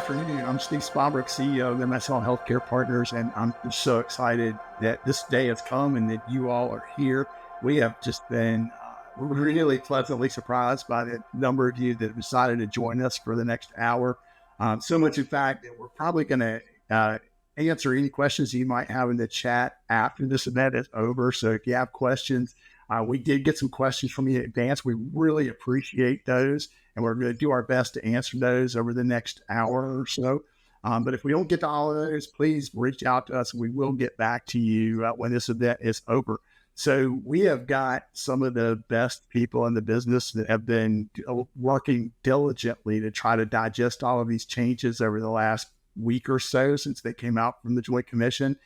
afternoon. I'm Steve Spobrook, CEO of MSL Healthcare Partners, and I'm just so excited that this day has come and that you all are here. We have just been really pleasantly surprised by the number of you that have decided to join us for the next hour. So much, in fact, that we're probably going to answer any questions you might have in the chat after this event is over. So if you have questions, we did get some questions from you in advance. We really appreciate those, and we're going to do our best to answer those over the next hour or so. But if we don't get to all of those, please reach out to us, and we will get back to you when this event is over. So we have got some of the best people in the business that have been working diligently to try to digest all of these changes over the last week or so since they came out from the Joint Commission.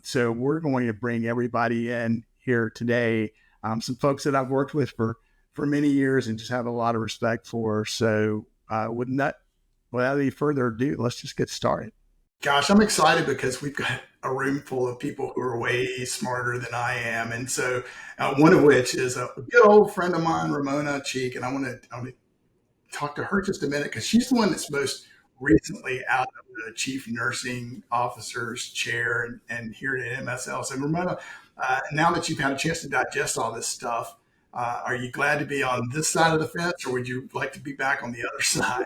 So we're going to bring everybody in here today, some folks that I've worked with for many years and just have a lot of respect for. So without any further ado, let's just get started. Gosh, I'm excited because we've got a room full of people who are way smarter than I am. And so one of which is a good old friend of mine, Ramona Cheek. And I want to talk to her just a minute because she's the one that's most recently out of the chief nursing officer's chair and here at MSL. So Ramona, now that you've had a chance to digest all this stuff, are you glad to be on this side of the fence, or would you like to be back on the other side?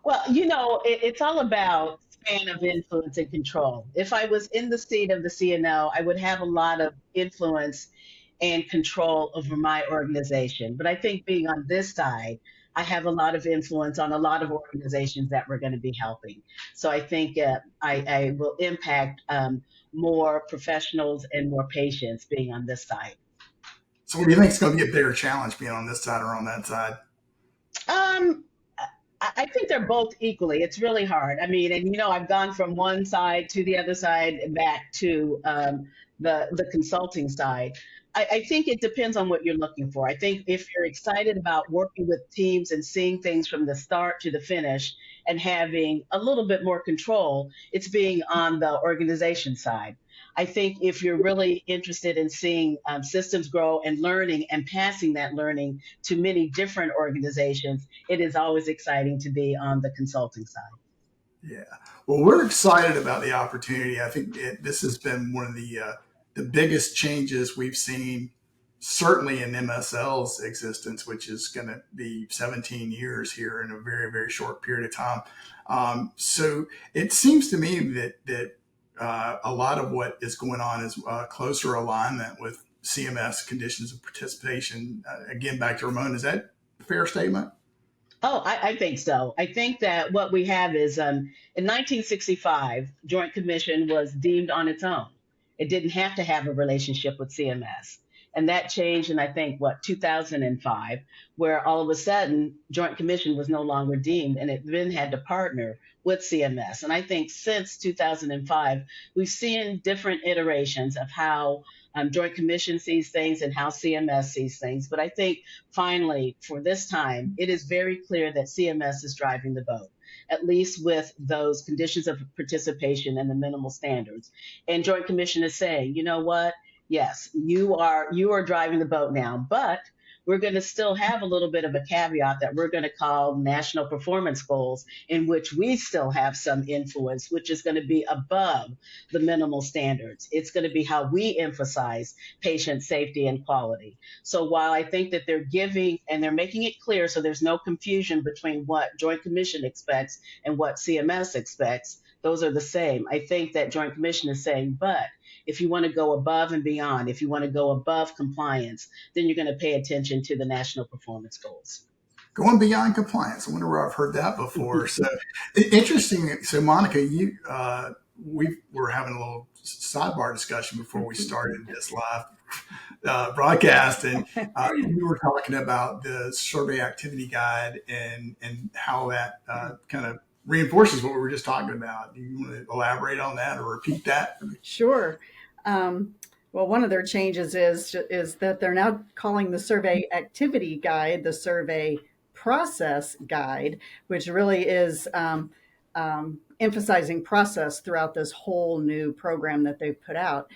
Well, it's all about span of influence and control. If I was in the seat of the CNO, I would have a lot of influence and control over my organization. But I think being on this side, I have a lot of influence on a lot of organizations that we're going to be helping. So I think I will impact more professionals and more patients being on this side. So what do you think is going to be a bigger challenge, being on this side or on that side? I think they're both equally. It's really hard. I mean, and I've gone from one side to the other side and back to the consulting side. I think it depends on what you're looking for. I think if you're excited about working with teams and seeing things from the start to the finish and having a little bit more control, it's being on the organization side. I think if you're really interested in seeing systems grow and learning and passing that learning to many different organizations, it is always exciting to be on the consulting side. Yeah. Well, we're excited about the opportunity. I think this has been one of the biggest changes we've seen, certainly in MSL's existence, which is going to be 17 years here in a very, very short period of time. So it seems to me that a lot of what is going on is closer alignment with CMS conditions of participation. Again, back to Ramon, is that a fair statement? Oh, I think so. I think that what we have is in 1965, Joint Commission was deemed on its own. It didn't have to have a relationship with CMS. And that changed in, I think, 2005, where all of a sudden Joint Commission was no longer deemed and it then had to partner with CMS. And I think since 2005, we've seen different iterations of how Joint Commission sees things and how CMS sees things. But I think finally, for this time, it is very clear that CMS is driving the boat, at least with those conditions of participation and the minimal standards. And Joint Commission is saying, you know what? Yes, you are driving the boat now, but we're going to still have a little bit of a caveat that we're going to call national performance goals, in which we still have some influence, which is going to be above the minimal standards. It's going to be how we emphasize patient safety and quality. So while I think that they're giving and they're making it clear so there's no confusion between what Joint Commission expects and what CMS expects, those are the same. I think that Joint Commission is saying, but if you want to go above and beyond, if you want to go above compliance, then you're going to pay attention to the national performance goals. Going beyond compliance. I wonder where I've heard that before. So interesting. So Monica, we were having a little sidebar discussion before we started this live broadcast, and we were talking about the survey activity guide and how that kind of reinforces what we were just talking about. Do you want to elaborate on that or repeat that? Sure. Well, one of their changes is that they're now calling the survey activity guide the survey process guide, which really is emphasizing process throughout this whole new program that they've put out.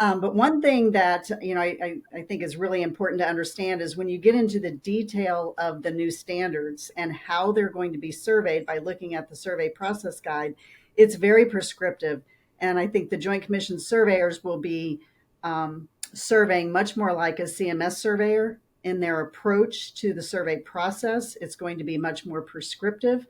But one thing that I think is really important to understand is when you get into the detail of the new standards and how they're going to be surveyed by looking at the survey process guide, it's very prescriptive. And I think the Joint Commission surveyors will be surveying much more like a CMS surveyor in their approach to the survey process. It's going to be much more prescriptive.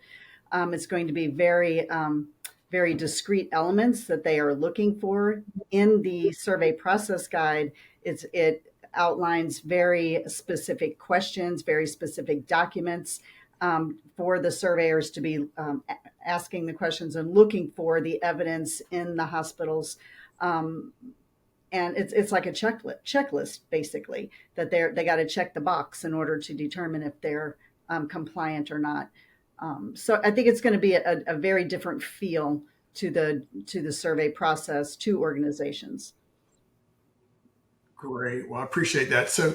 It's going to be very discrete elements that they are looking for in the survey process guide. It outlines very specific questions, very specific documents for the surveyors to be asking the questions and looking for the evidence in the hospitals. And it's like a checklist basically that they got to check the box in order to determine if they're compliant or not. So I think it's going to be a very different feel to the survey process to organizations. Great. Well, I appreciate that. So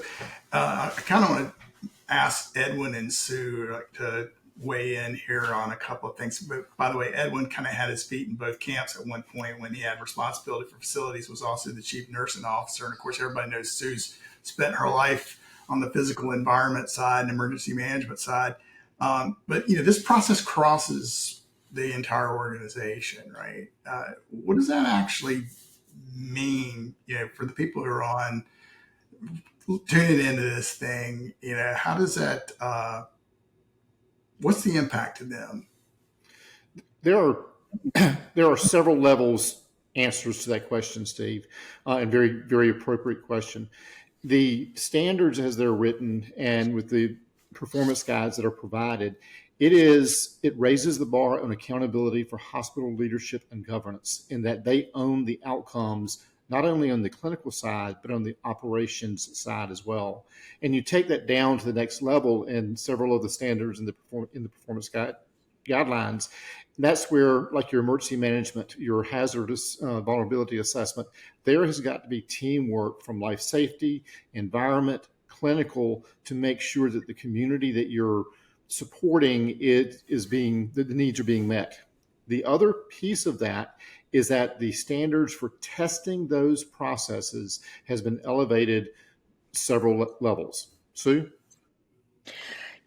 I kind of want to ask Edwin and Sue to weigh in here on a couple of things. But by the way, Edwin kind of had his feet in both camps at one point when he had responsibility for facilities, was also the chief nursing officer. And of course, everybody knows Sue's spent her life on the physical environment side and emergency management side. But this process crosses the entire organization, right? What does that actually mean, for the people who are on tuning into this thing? How does that? What's the impact to them? There are several levels answers to that question, Steve, and very, very appropriate question. The standards as they're written and with the performance guides that are provided, it raises the bar on accountability for hospital leadership and governance in that they own the outcomes, not only on the clinical side, but on the operations side as well. And you take that down to the next level in several of the standards in the performance guidelines. And that's where, like your emergency management, your hazardous vulnerability assessment, there has got to be teamwork from life safety, environment, clinical, to make sure that the community that you're supporting the needs are being met. The other piece of that is that the standards for testing those processes has been elevated several levels. Sue?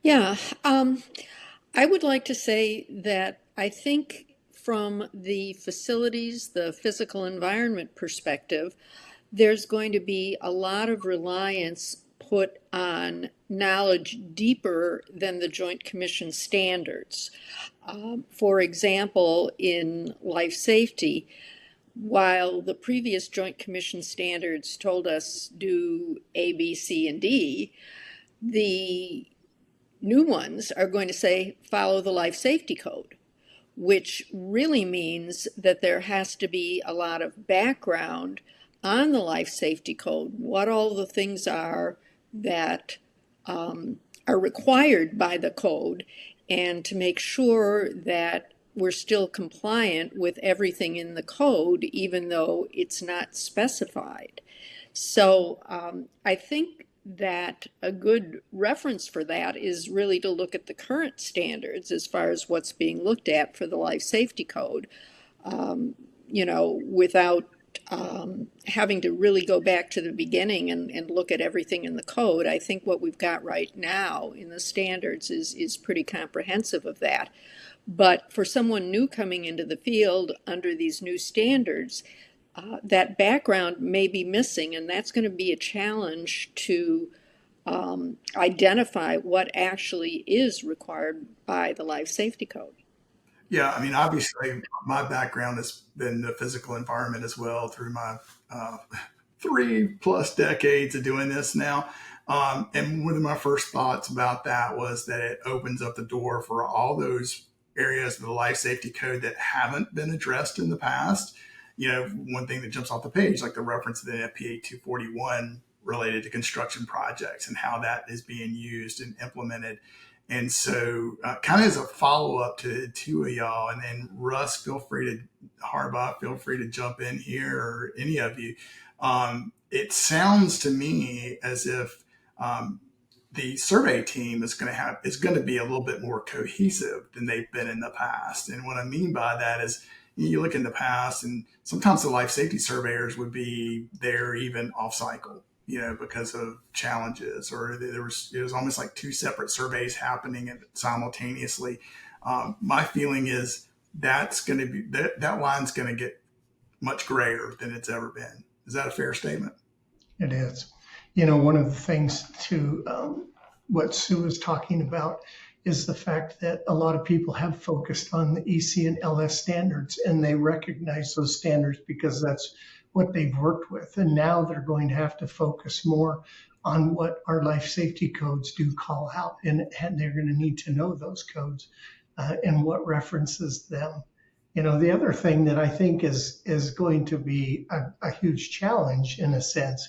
Yeah, I would like to say that I think from the facilities, the physical environment perspective, there's going to be a lot of reliance put on knowledge deeper than the Joint Commission standards. For example, in life safety, while the previous Joint Commission standards told us do A, B, C, and D, the new ones are going to say follow the life safety code, which really means that there has to be a lot of background on the life safety code, what all the things are that are required by the code, and to make sure that we're still compliant with everything in the code, even though it's not specified. So I think that a good reference for that is really to look at the current standards as far as what's being looked at for the life safety code, without having to really go back to the beginning and look at everything in the code. I think what we've got right now in the standards is pretty comprehensive of that. But for someone new coming into the field under these new standards, that background may be missing, and that's going to be a challenge to identify what actually is required by the life safety code. Yeah, I mean, obviously, my background has been the physical environment as well through my 3+ decades of doing this now. And one of my first thoughts about that was that it opens up the door for all those areas of the life safety code that haven't been addressed in the past. One thing that jumps off the page, like the reference to the FPA 241 related to construction projects and how that is being used and implemented. And so kind of as a follow-up to the two of y'all, and then Russ, Harbaugh, feel free to jump in here, or any of you. It sounds to me as if the survey team is going to be a little bit more cohesive than they've been in the past. And what I mean by that is, you look in the past, and sometimes the life safety surveyors would be there even off cycle, because of challenges, or it was almost like two separate surveys happening simultaneously. My feeling is that's going to be that line's going to get much grayer than it's ever been. Is that a fair statement? It is. One of the things to what Sue is talking about is the fact that a lot of people have focused on the EC and LS standards, and they recognize those standards because that's what they've worked with. And now they're going to have to focus more on what our life safety codes do call out, and they're going to need to know those codes and what references them. The other thing that I think is going to be a huge challenge in a sense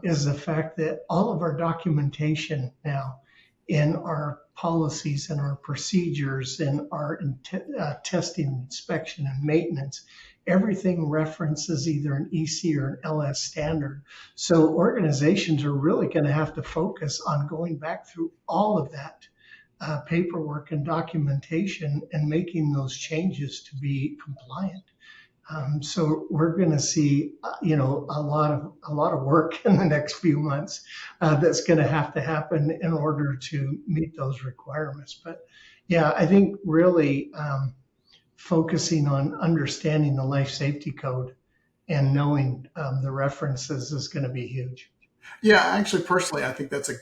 is the fact that all of our documentation now in our policies and our procedures and our testing, inspection, and maintenance, everything references either an EC or an LS standard. So organizations are really going to have to focus on going back through all of that paperwork and documentation and making those changes to be compliant. So we're going to see, a lot of work in the next few months that's going to have to happen in order to meet those requirements. But yeah, I think really focusing on understanding the life safety code and knowing the references is going to be huge. Yeah, actually, personally, I think that's a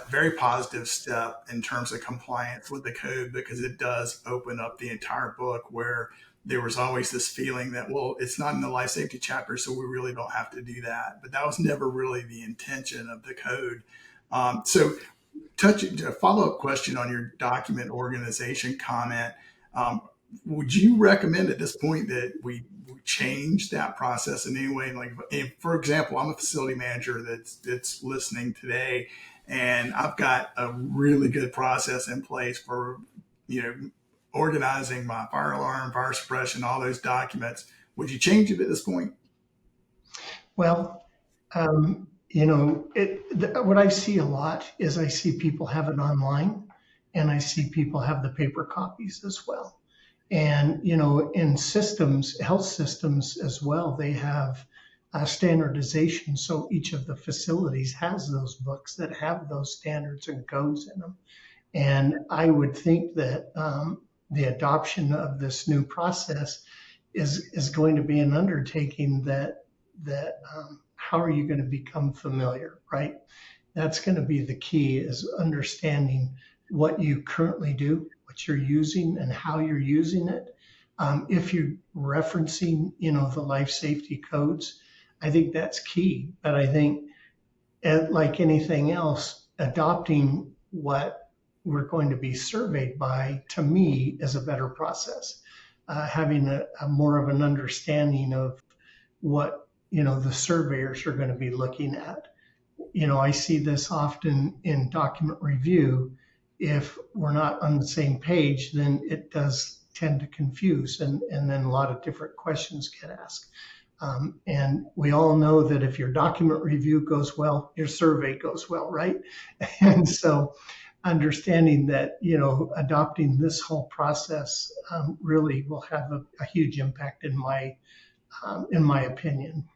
very positive step in terms of compliance with the code, because it does open up the entire book, where there was always this feeling that, well, it's not in the life safety chapter, so we really don't have to do that. But that was never really the intention of the code. So a follow-up question on your document organization comment. Would you recommend at this point that we change that process in any way? Like, for example, I'm a facility manager that's listening today, and I've got a really good process in place for, organizing my fire alarm, fire suppression, all those documents. Would you change it at this point? Well, what I see a lot is I see people have it online, and I see people have the paper copies as well. And, in systems, health systems as well, they have standardization. So each of the facilities has those books that have those standards and codes in them. And I would think that the adoption of this new process is going to be an undertaking that how are you going to become familiar, right? That's going to be the key, is understanding what you currently do, what you're using, and how you're using it. If you're referencing, the life safety codes, I think that's key. But I think, like anything else, adopting what we're going to be surveyed by, to me, is a better process. Having a more of an understanding of what, the surveyors are going to be looking at. I see this often in document review. If we're not on the same page, then it does tend to confuse, and then a lot of different questions get asked. And we all know that if your document review goes well, your survey goes well, right? And so understanding that, adopting this whole process really will have a huge impact in my opinion.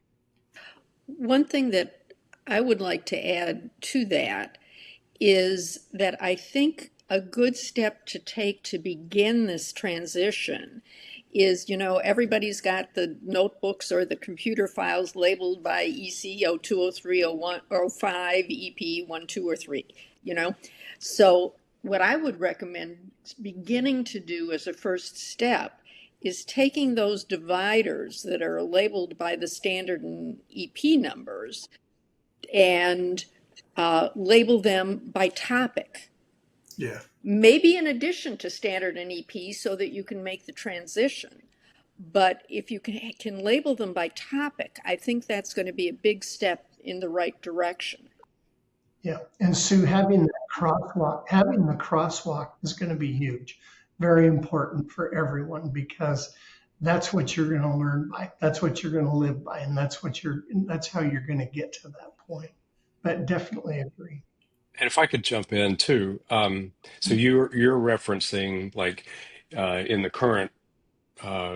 One thing that I would like to add to that is that I think a good step to take to begin this transition is, everybody's got the notebooks or the computer files labeled by EC 02, 03, 01, 05, EP 1, 2, or 3, So what I would recommend beginning to do as a first step is taking those dividers that are labeled by the standard and EP numbers and label them by topic. Yeah. Maybe in addition to standard and EP, so that you can make the transition. But if you can label them by topic, I think that's going to be a big step in the right direction. Yeah, and Sue, having the crosswalk is going to be huge, very important for everyone, because that's what you're going to learn by, that's what you're going to live by, and that's how you're going to get to that point. But definitely agree. And if I could jump in too, so you're referencing, like, in the current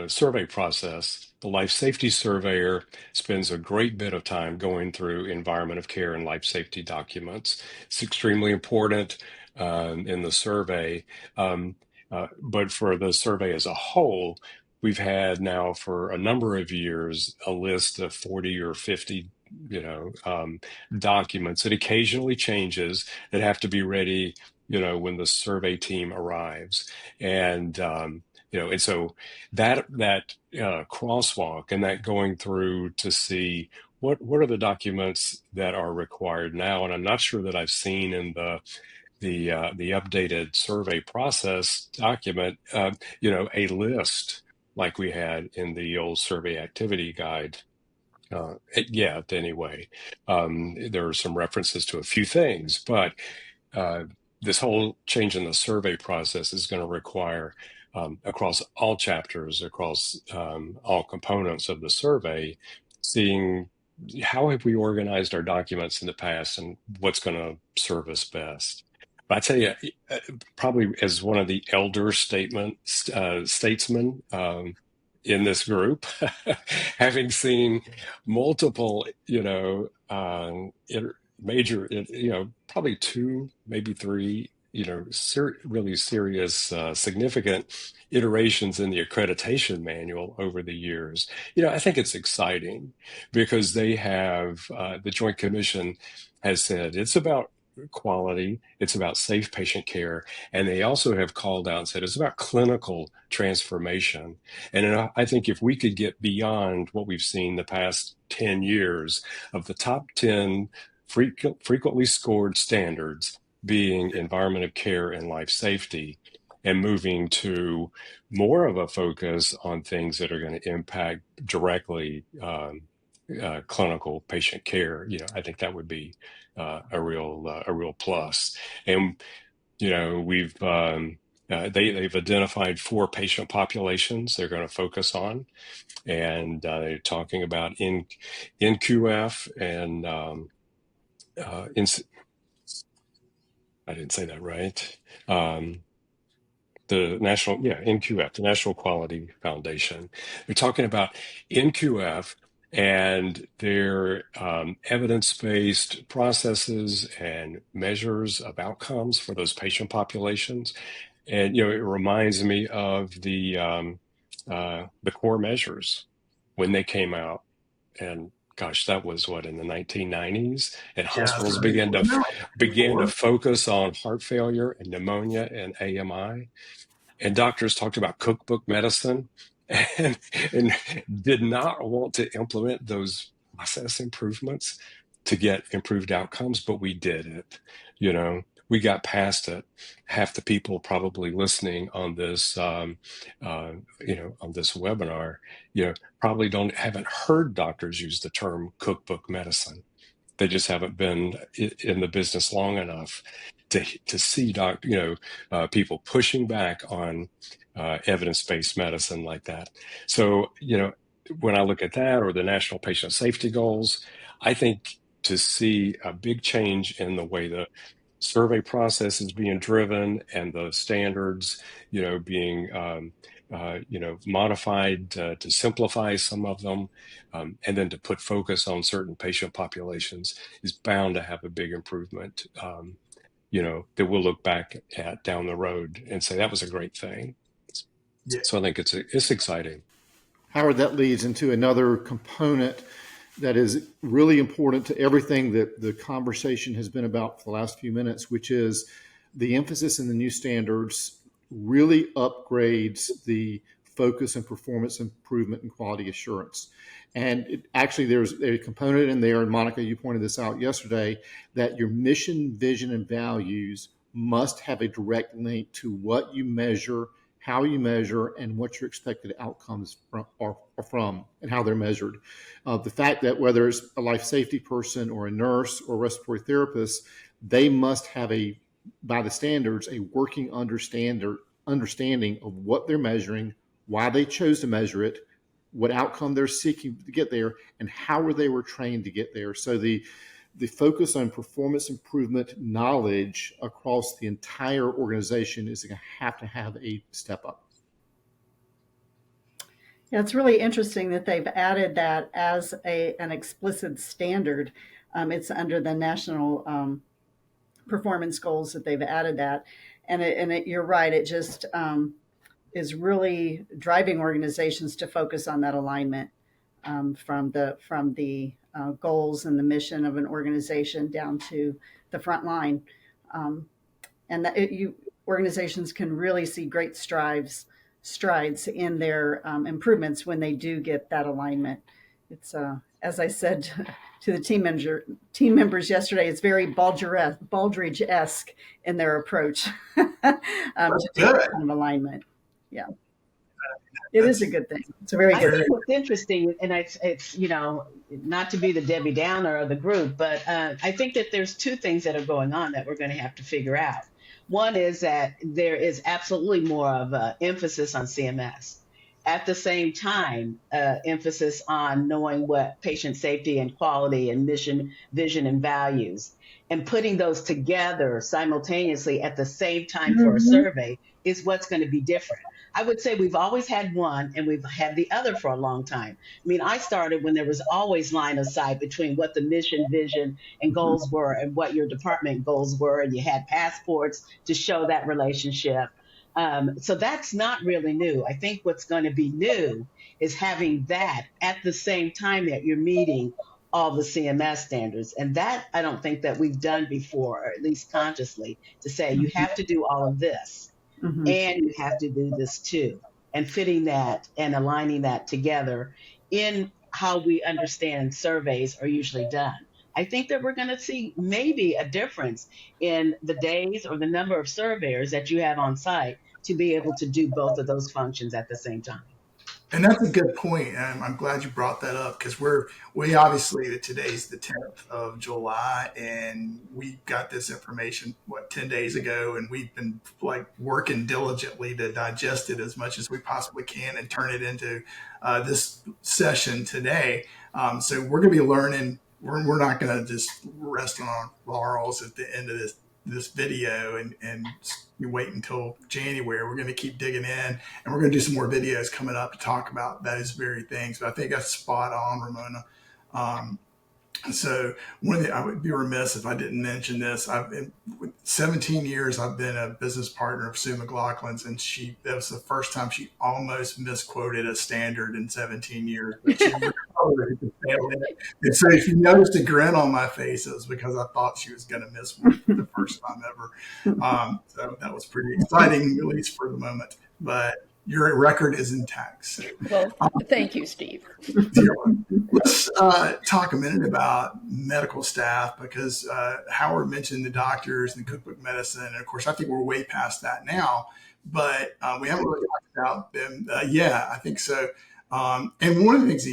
survey process, the life safety surveyor spends a great bit of time going through environment of care and life safety documents. It's extremely important in the survey. But for the survey as a whole, we've had now for a number of years a list of 40 or 50 documents. It occasionally changes that have to be ready when the survey team arrives. And so that crosswalk and that going through to see what are the documents that are required now. And I'm not sure that I've seen in the updated survey process document, a list like we had in the old survey activity guide. Yet anyway, there are some references to a few things, but uh, this whole change in the survey process is going to require, across all chapters, across all components of the survey, seeing how have we organized our documents in the past and what's going to serve us best. But I tell you, probably as one of the elder statesmen in this group, having seen multiple, major, probably two, maybe three, really serious, significant iterations in the accreditation manual over the years. I think it's exciting because the Joint Commission has said it's about quality, it's about safe patient care, and they also have called out and said it's about clinical transformation. And I think if we could get beyond what we've seen the past 10 years of the top 10 frequently scored standards being environment of care and life safety, and moving to more of a focus on things that are going to impact directly clinical patient care, I think that would be a real plus. And they've identified 4 patient populations they're going to focus on, and they're talking about NQF and I didn't say that right. The NQF, the National Quality Foundation. They're talking about NQF and their evidence-based processes and measures of outcomes for those patient populations. And it reminds me of the core measures when they came out. And gosh, that was what, in the 1990s, and Yeah, that's hospitals right. Wasn't that like began to 94? focus on heart failure and pneumonia and AMI, and doctors talked about cookbook medicine and, and did not want to implement those process improvements to get improved outcomes, but we did it. We got past it. Half the people probably listening on this, on this webinar, probably haven't heard doctors use the term cookbook medicine. They just haven't been in the business long enough to see people pushing back on evidence-based medicine like that. So, when I look at that or the national patient safety goals, I think to see a big change in the way the survey process is being driven and the standards, being modified to simplify some of them, and then to put focus on certain patient populations is bound to have a big improvement. That we'll look back at down the road and say that was a great thing. Yeah, So I think it's exciting. Howard, that leads into another component that is really important to everything that the conversation has been about for the last few minutes, which is the emphasis in the new standards really upgrades the focus and performance improvement and quality assurance. And actually, there's a component in there, and Monica, you pointed this out yesterday, that your mission, vision, and values must have a direct link to what you measure, how you measure, and what your expected outcomes are from, and how they're measured. The fact that whether it's a life safety person or a nurse or a respiratory therapist, they must have by the standards, a working understanding of what they're measuring, why they chose to measure it, what outcome they're seeking to get there, and how they were trained to get there. So the focus on performance improvement knowledge across the entire organization is going to have a step up. Yeah, it's really interesting that they've added that as an explicit standard. It's under the national performance goals that they've added that, you're right. It just is really driving organizations to focus on that alignment from the goals and the mission of an organization down to the front line, um, and that organizations can really see great strides in their improvements when they do get that alignment. It's as I said to the team members yesterday, it's very Baldridge esque in their approach to do Good. that kind of alignment. Yeah, it is a That's good thing. It's a very I good think very thing. what's interesting, and it's not to be the Debbie Downer of the group, but I think that there's two things that are going on that we're going to have to figure out. One is that there is absolutely more of an emphasis on CMS. At the same time, emphasis on knowing what patient safety and quality and mission, vision, and values, and putting those together simultaneously at the same time for a Mm-hmm. survey is what's going to be different. I would say we've always had one and we've had the other for a long time. I mean, I started when there was always line of sight between what the mission, vision, and goals were and what your department goals were, and you had passports to show that relationship. So that's not really new. I think what's going to be new is having that at the same time that you're meeting all the CMS standards. And that I don't think that we've done before, or at least consciously, to say you have to do all of this Mm-hmm. and you have to do this too, and fitting that and aligning that together in how we understand surveys are usually done. I think that we're going to see maybe a difference in the days or the number of surveyors that you have on site to be able to do both of those functions at the same time. And that's a good point. And I'm glad you brought that up because we obviously today's the 10th of July and we got this information, 10 days ago. And we've been like working diligently to digest it as much as we possibly can and turn it into this session today. So we're going to be learning. We're not going to just rest on our laurels at the end of this video and you wait until January. We're going to keep digging in and we're going to do some more videos coming up to talk about those very things. But I think that's spot on, Ramona. Um, so I would be remiss if I didn't mention this. I've been 17 years. I've been a business partner of Sue McLaughlin's, and that was the first time she almost misquoted a standard in 17 years. But she recovered to fail in it. And so if you noticed a grin on my face, it was because I thought she was going to miss one for the first time ever. So that was pretty exciting, at least for the moment. But your record is intact. So, Well, thank you, Steve. let's talk a minute about medical staff because Howard mentioned the doctors and cookbook medicine. And of course, I think we're way past that now, but we haven't really talked about them. Yeah, I think so. And one of the things,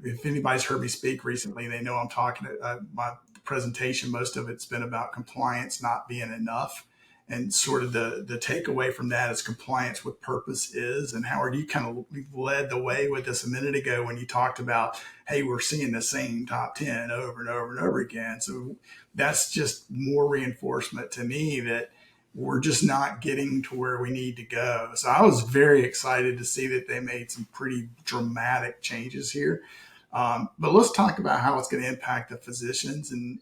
if anybody's heard me speak recently, they know I'm talking my presentation. Most of it's been about compliance not being enough. And sort of the takeaway from that is compliance with purpose is. And Howard, you kind of led the way with this a minute ago when you talked about, hey, we're seeing the same top 10 over and over and over again. So that's just more reinforcement to me that we're just not getting to where we need to go. So I was very excited to see that they made some pretty dramatic changes here. But let's talk about how it's going to impact the physicians, and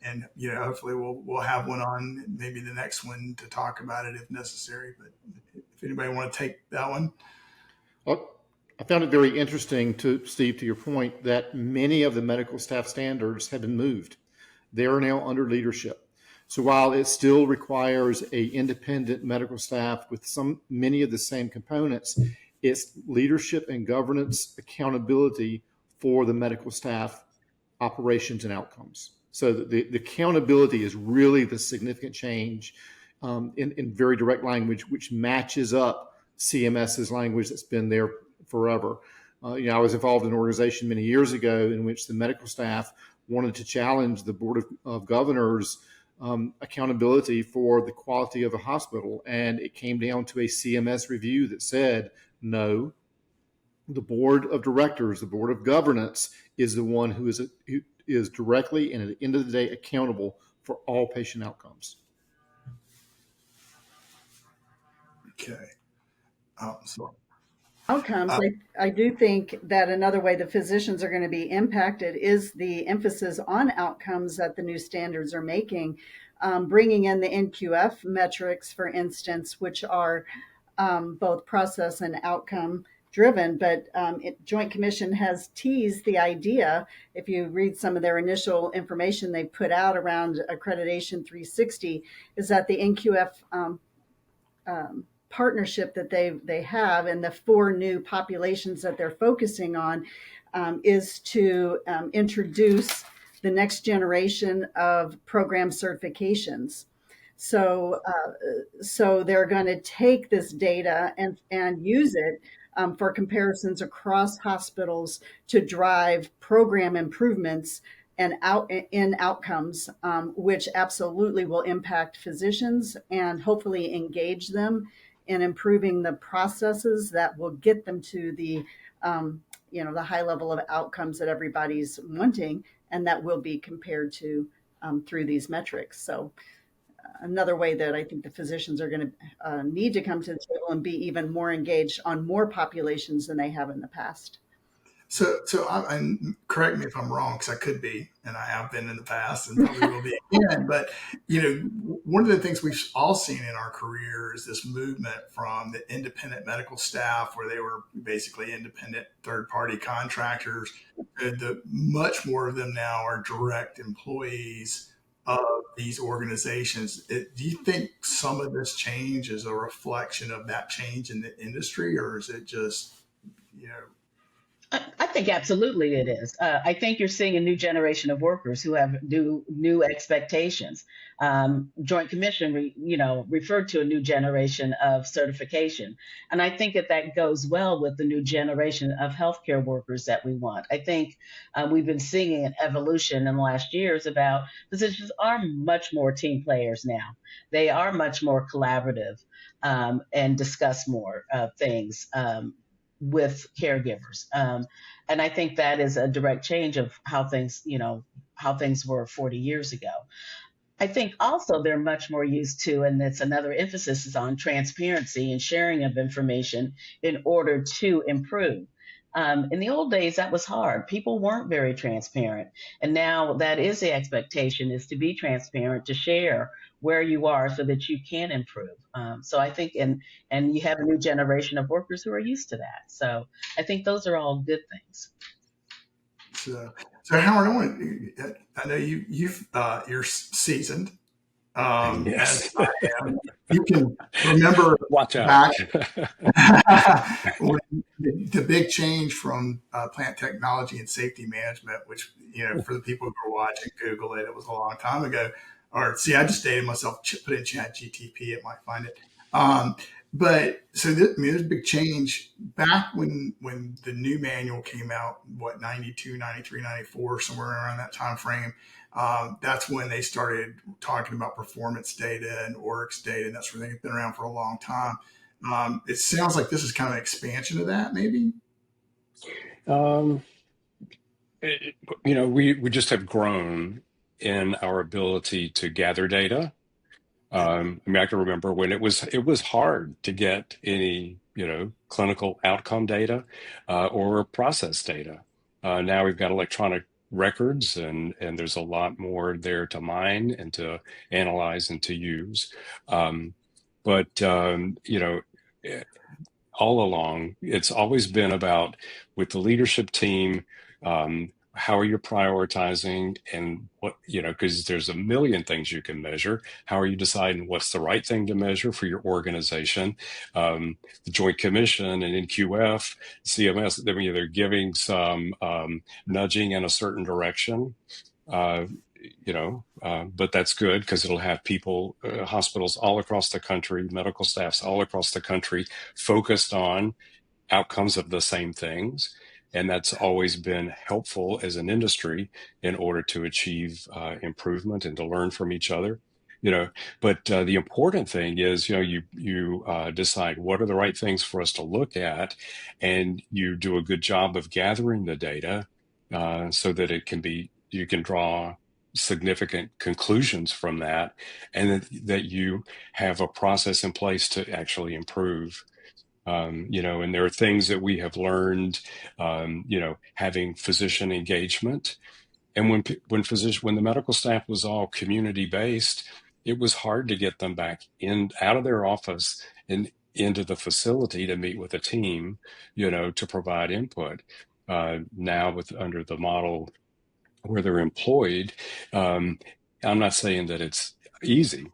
hopefully we'll have one on maybe the next one to talk about it if necessary. But if anybody want to take that one, Well, I found it very interesting, to Steve, to your point, that many of the medical staff standards have been moved. They are now under leadership. So while it still requires a independent medical staff with many of the same components, it's leadership and governance accountability for the medical staff operations and outcomes. So the accountability is really the significant change in very direct language, which matches up CMS's language that's been there forever. I was involved in an organization many years ago in which the medical staff wanted to challenge the Board of Governors accountability for the quality of the hospital. And it came down to a CMS review that said, no, the board of directors, the board of governance is the one who is directly and at the end of the day accountable for all patient outcomes. okay. So outcomes, Uh, I do think that another way the physicians are going to be impacted is the emphasis on outcomes that the new standards are making, bringing in the NQF metrics, for instance, which are both process and outcome driven. But Joint Commission has teased the idea, if you read some of their initial information they put out around Accreditation 360, is that the NQF partnership that they have and the four new populations that they're focusing on is to introduce the next generation of program certifications. So they're going to take this data and use it for comparisons across hospitals to drive program improvements and in outcomes, which absolutely will impact physicians and hopefully engage them in improving the processes that will get them to the the high level of outcomes that everybody's wanting, and that will be compared to through these metrics. So another way that I think the physicians are going to need to come to the table and be even more engaged on more populations than they have in the past. and correct me if I'm wrong, because I could be, and I have been in the past, and probably will be again. But one of the things we've all seen in our career is this movement from the independent medical staff, where they were basically independent third-party contractors. The much more of them now are direct employees of these organizations. Do you think some of this change is a reflection of that change in the industry, or is it just you know? I think absolutely it is. I think you're seeing a new generation of workers who have new expectations. Joint Commission, referred to a new generation of certification, and I think that goes well with the new generation of healthcare workers that we want. I think we've been seeing an evolution in the last years about physicians are much more team players now. They are much more collaborative and discuss more things. With caregivers. And I think that is a direct change of how things were 40 years ago. I think also they're much more used to, and it's another emphasis is on transparency and sharing of information in order to improve. In the old days, that was hard. People weren't very transparent. And now that is the expectation is to be transparent, to share where you are so that you can improve. So I think, and you have a new generation of workers who are used to that. So I think those are all good things. So Howard, I know you're seasoned, as Yes. I am. You can remember Watch out. back when the big change from plant technology and safety management, which for the people who are watching, Google it. It was a long time ago. Or see, I just dated myself. Put in Chat GTP, it might find it. But so there's a big change back when the new manual came out, what, 92, 93, 94, somewhere around that time frame. That's when they started talking about performance data and Oryx data, and that's where they've been around for a long time. It sounds like this is kind of an expansion of that, maybe. Um, we just have grown in our ability to gather data. I can remember when it was hard to get any, clinical outcome data or process data. Now we've got electronic records, and there's a lot more there to mine and to analyze and to use. But eh, all along, it's always been about with the leadership team. How are you prioritizing and what, because there's a million things you can measure. How are you deciding what's the right thing to measure for your organization? The Joint Commission and NQF, CMS, they're giving some nudging in a certain direction. But that's good because it'll have people, hospitals all across the country, medical staffs all across the country focused on outcomes of the same things. And that's always been helpful as an industry in order to achieve improvement and to learn from each other. But the important thing is, you decide what are the right things for us to look at, and you do a good job of gathering the data so that you can draw significant conclusions from that, and that you have a process in place to actually improve. And there are things that we have learned, having physician engagement. And when the medical staff was all community based, it was hard to get them back in out of their office and into the facility to meet with a team, to provide input. Now with under the model where they're employed, um, I'm not saying that it's easy,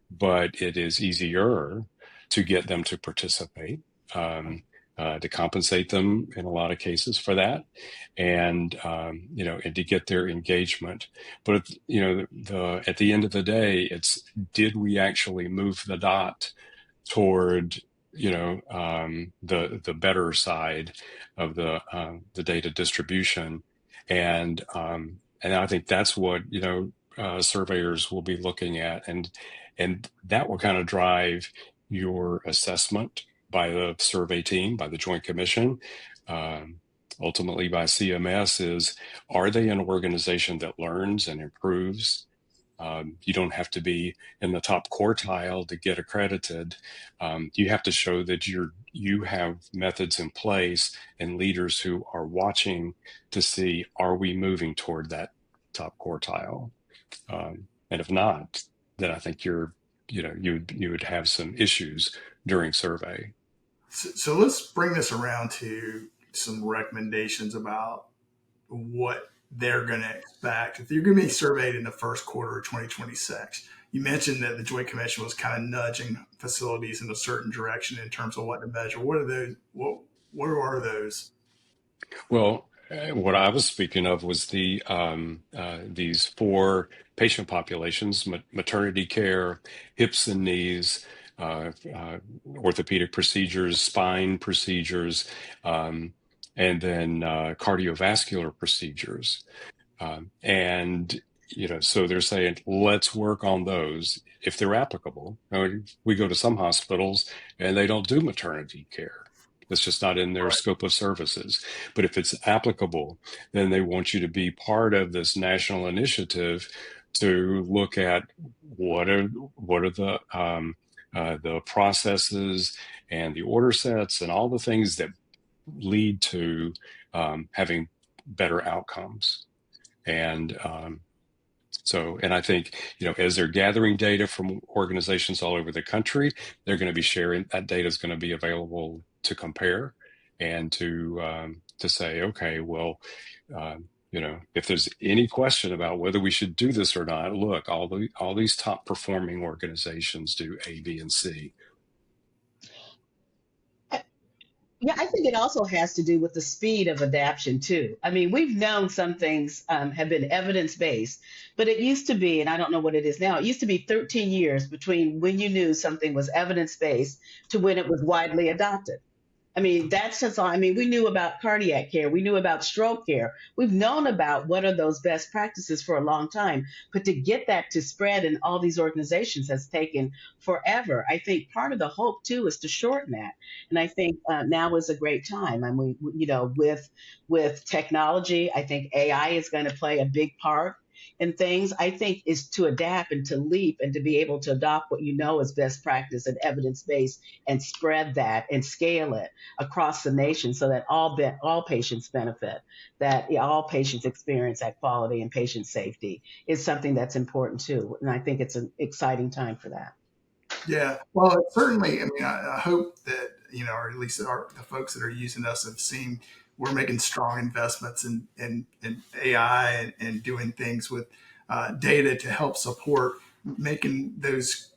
but it is easier to get them to participate, to compensate them in a lot of cases for that, and to get their engagement. But at the end of the day, it's did we actually move the dot toward the better side of the data distribution, and I think that's what surveyors will be looking at, and that will kind of drive your assessment by the survey team, by the Joint Commission, um, ultimately by CMS. Is are they an organization that learns and improves? You don't have to be in the top quartile to get accredited. You have to show that you have methods in place and leaders who are watching to see, are we moving toward that top quartile? And if not, then I think you would have some issues during survey. So let's bring this around to some recommendations about what they're going to expect if you're going to be surveyed in the first quarter of 2026. You mentioned that the Joint Commission was kind of nudging facilities in a certain direction in terms of what to measure. What are those? What are those? Well, what I was speaking of was these four patient populations: maternity care, hips and knees, orthopedic procedures, spine procedures, and then cardiovascular procedures. So they're saying, let's work on those if they're applicable. We go to some hospitals and they don't do maternity care. It's just not in their Right. scope of services. But if it's applicable, then they want you to be part of this national initiative to look at what are the processes and the order sets and all the things that lead to having better outcomes. And I think, as they're gathering data from organizations all over the country, they're going to be sharing that data is going to be available to compare and to say, okay, well, if there's any question about whether we should do this or not, look, all these top performing organizations do A, B, and C. Yeah, I think it also has to do with the speed of adaption too. I mean, we've known some things have been evidence based, but it used to be, and I don't know what it is now, it used to be 13 years between when you knew something was evidence based to when it was widely adopted. I mean, that's just all. I mean, we knew about cardiac care, we knew about stroke care, we've known about what are those best practices for a long time. But to get that to spread in all these organizations has taken forever. I think part of the hope too is to shorten that, and I think now is a great time. And with technology, I think AI is going to play a big part in things. I think is to adapt and to leap and to be able to adopt what you know is best practice and evidence based and spread that and scale it across the nation so that all patients benefit, that all patients experience that quality and patient safety is something that's important too. And I think it's an exciting time for that. Yeah. Well, certainly. I mean, I hope that or at least that the folks that are using us have seen we're making strong investments in AI and doing things with data to help support making those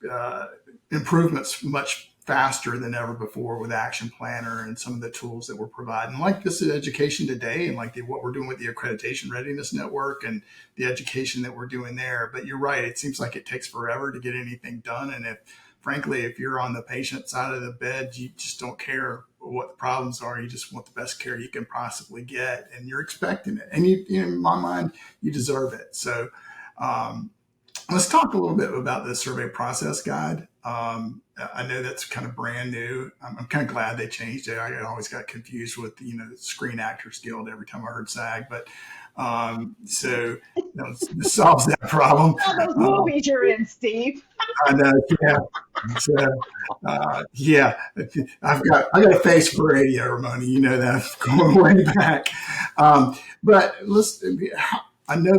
improvements much faster than ever before with Action Planner and some of the tools that we're providing, like this education today, and like what we're doing with the Accreditation Readiness Network and the education that we're doing there. But you're right; it seems like it takes forever to get anything done, and frankly, if you're on the patient side of the bed, you just don't care what the problems are. You just want the best care you can possibly get, and you're expecting it. And in my mind, you deserve it. So, Let's talk a little bit about the survey process guide. I know that's kind of brand new. I'm kind of glad they changed it. I always got confused with the Screen Actors Guild every time I heard SAG, but so this solves that problem. All those Uh, movies you're in, Steve. I know, yeah. So, yeah, I got a face for radio, Ramona. You know that going way back. But I know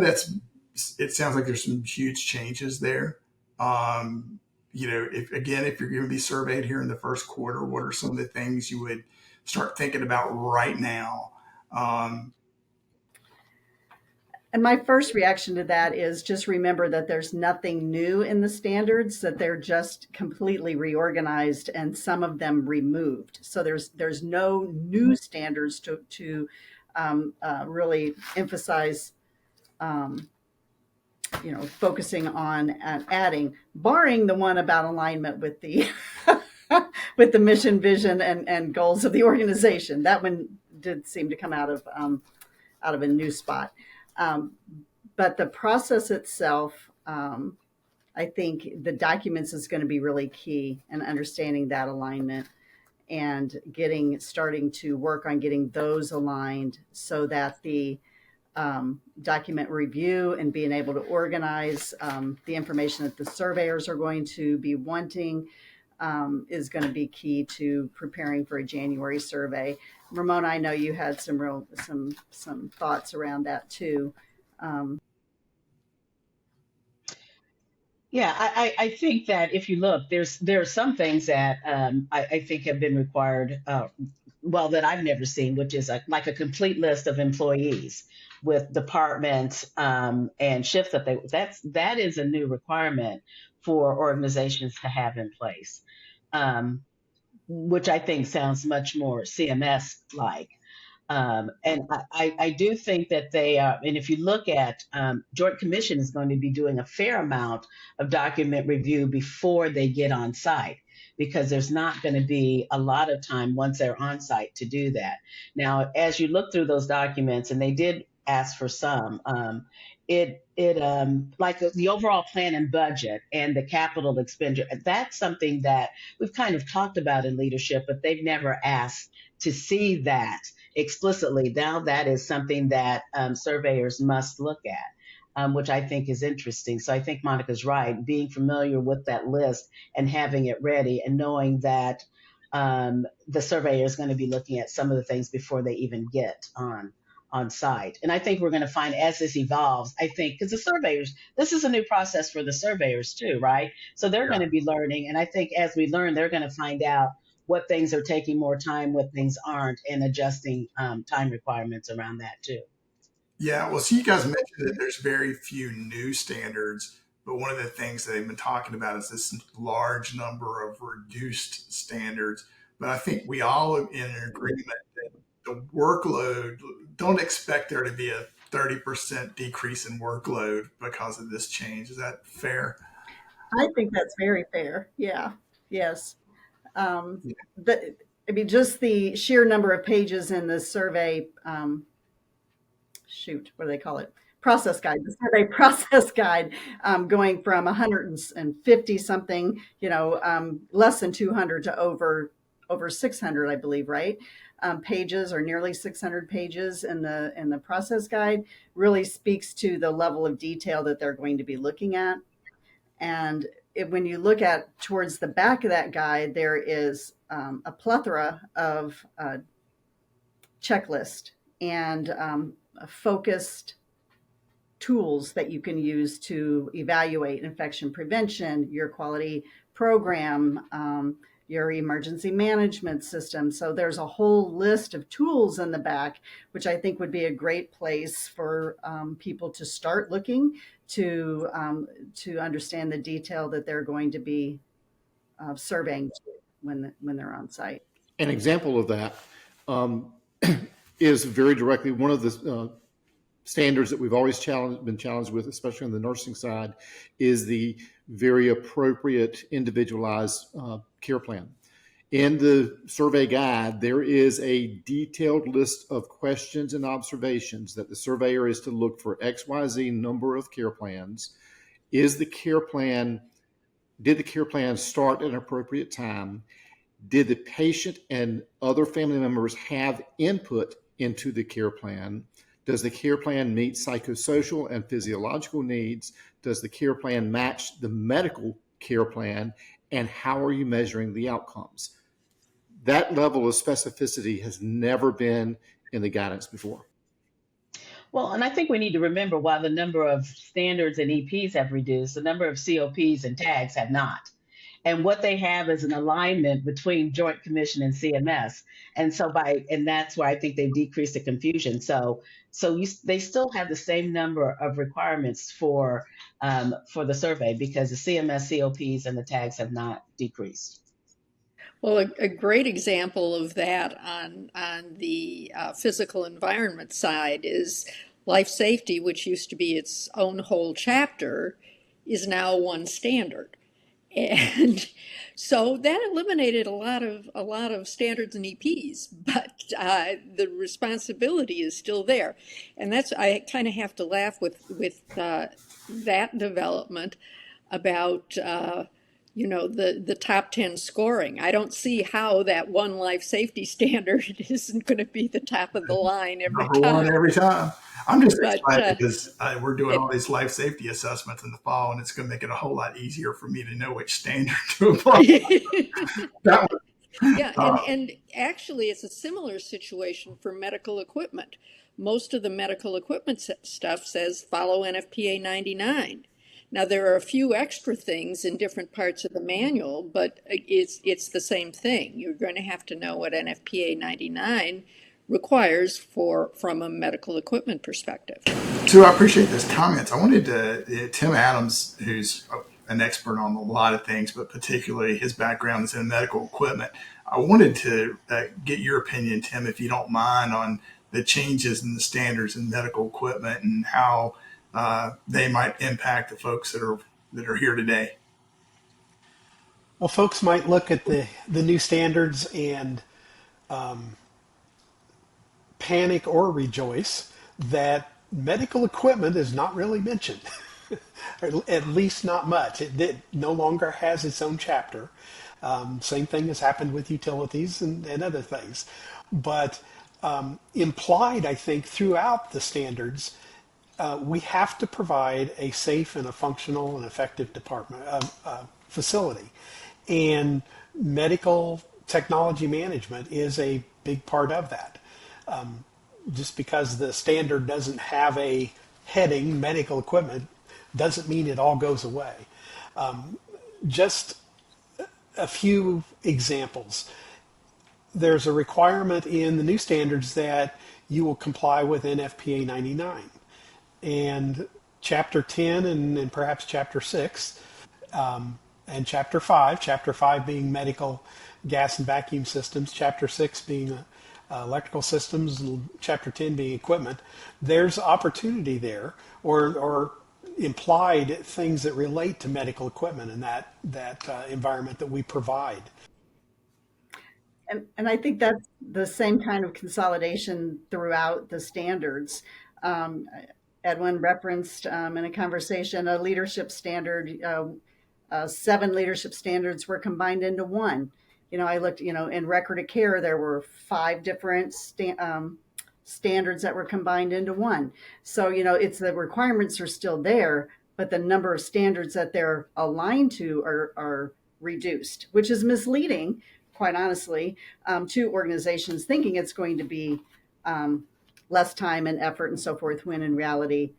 it sounds like there's some huge changes there. If you're going to be surveyed here in the first quarter, what are some of the things you would start thinking about right now? Um, And my first reaction to that is just remember that there's nothing new in the standards, that they're just completely reorganized and some of them removed. So there's no new standards to really emphasize, um, focusing on adding, barring the one about alignment with the with the mission, vision, and goals of the organization. That one did seem to come out of a new spot. Um, but the process itself, I think the documents is going to be really key in understanding that alignment and starting to work on getting those aligned so that the document review and being able to organize the information that the surveyors are going to be wanting is going to be key to preparing for a January survey. Ramona, I know you had some thoughts around that too. Um, Yeah, I think that if you look, there are some things that I think have been required, well, that I've never seen, which is like a complete list of employees with departments and shifts that is a new requirement for organizations to have in place, um, which I think sounds much more CMS like. And I do think that and if you look at Joint Commission is going to be doing a fair amount of document review before they get on site, because there's not going to be a lot of time once they're on site to do that. Now, as you look through those documents, and they did ask for some, like the overall plan and budget and the capital expenditure, that's something that we've kind of talked about in leadership, but they've never asked to see that explicitly. Now that is something that surveyors must look at, which I think is interesting. So I think Monica's right. Being familiar with that list and having it ready and knowing that the surveyor is going to be looking at some of the things before they even get on site. And I think we're going to find as this evolves, I think, because the surveyors, this is a new process for the surveyors too, right? So they're yeah. going to be learning. And I think as we learn, they're going to find out what things are taking more time, what things aren't, and adjusting time requirements around that too. Yeah, well, so you guys mentioned that there's very few new standards, but one of the things that they've been talking about is this large number of reduced standards. But I think we all are in agreement that the workload, don't expect there to be a 30% decrease in workload because of this change. Is that fair? I think that's very fair. Yeah. Yes. Yeah. But I mean, just the sheer number of pages in the survey, what do they call it? Process guide, the survey process guide, going from 150 something, less than 200 to over 600, I believe, right? Pages, or nearly 600 pages in the process guide, really speaks to the level of detail that they're going to be looking at. And when you look at towards the back of that guide, there is a plethora of checklist and focused tools that you can use to evaluate infection prevention, your quality program, your emergency management system. So there's a whole list of tools in the back, which I think would be a great place for people to start looking to understand the detail that they're going to be surveying when they're on site. An example of that is very directly one of the standards that we've always been challenged with, especially on the nursing side, is the very appropriate individualized care plan. In the survey guide, there is a detailed list of questions and observations that the surveyor is to look for XYZ number of care plans is the care plan, did the care plan start at an appropriate time? Did the patient and other family members have input into the care plan? Does the care plan meet psychosocial and physiological needs? Does the care plan match the medical care plan? And how are you measuring the outcomes? That level of specificity has never been in the guidance before. Well, and I think we need to remember while the number of standards and EPs have reduced, the number of COPs and tags have not. And what they have is an alignment between Joint Commission and CMS. And that's why I think they've decreased the confusion. They still have the same number of requirements for the survey because the CMS COPs and the tags have not decreased. Well, a great example of that on the physical environment side is life safety, which used to be its own whole chapter, is now one standard. And so that eliminated a lot of standards and EPs, but the responsibility is still there, and that's I kind of have to laugh with that development about the top 10 scoring. I don't see how that one life safety standard isn't going to be the top of the line every Number one time. every time. I'm just But excited because we're doing all it, these life safety assessments in the fall, and it's going to make it a whole lot easier for me to know which standard to apply. That Yeah, one, and actually, it's a similar situation for medical equipment. Most of the medical equipment stuff says follow NFPA 99. Now, there are a few extra things in different parts of the manual, but it's the same thing. You're going to have to know what NFPA 99 requires from a medical equipment perspective. So I appreciate those comments. I wanted to, Tim Adams, who's an expert on a lot of things, but particularly his background is in medical equipment. I wanted to get your opinion, Tim, if you don't mind, on the changes in the standards in medical equipment and how they might impact the folks that are here today. Well, folks might look at the new standards and panic or rejoice that medical equipment is not really mentioned, or at least not much. It no longer has its own chapter. Same thing has happened with utilities and other things. But implied, I think, throughout the standards, we have to provide a safe and a functional and effective facility. And medical technology management is a big part of that. Just because the standard doesn't have a heading, medical equipment, doesn't mean it all goes away. Just a few examples. There's a requirement in the new standards that you will comply with NFPA 99. And Chapter 10 and perhaps Chapter 6 and Chapter 5 being medical gas and vacuum systems, Chapter 6 being electrical systems, and Chapter 10 being equipment. There's opportunity there, or implied things that relate to medical equipment in that environment that we provide. And I think that's the same kind of consolidation throughout the standards. Um, Edwin referenced in a conversation a leadership standard. 7 leadership standards were combined into one. I looked, in record of care, there were 5 different standards that were combined into one. So, it's the requirements are still there, but the number of standards that they're aligned to are reduced, which is misleading, quite honestly, to organizations thinking it's going to be less time and effort and so forth, when in reality,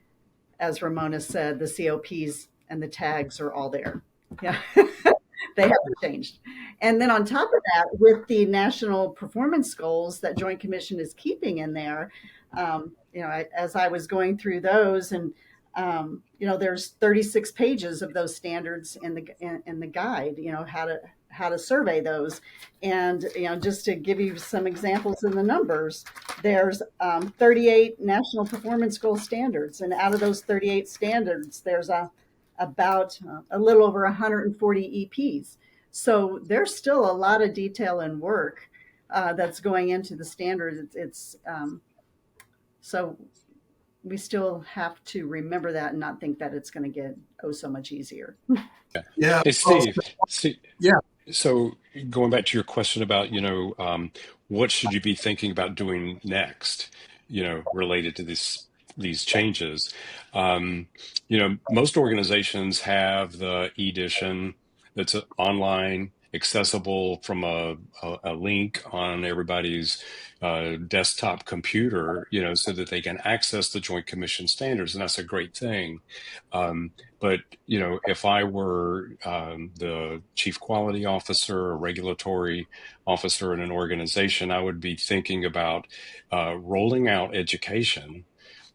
as Ramona said, the COPs and the tags are all there. Yeah. They haven't changed. And then on top of that, with the national performance goals that Joint Commission is keeping in there, as I was going through those, and there's 36 pages of those standards in the guide. How to survey those, and just to give you some examples in the numbers, there's 38 national performance goal standards, and out of those 38 standards, there's about a little over 140 EPs. So there's still a lot of detail and work that's going into the standards. So we still have to remember that and not think that it's going to get so much easier. Yeah. Hey, Well, Steve. See, yeah. so going back to your question about, what should you be thinking about doing next, related to these changes. Most organizations have the edition that's online, accessible from a link on everybody's desktop computer, so that they can access the Joint Commission standards, and that's a great thing. But if I were the chief quality officer or regulatory officer in an organization, I would be thinking about rolling out education.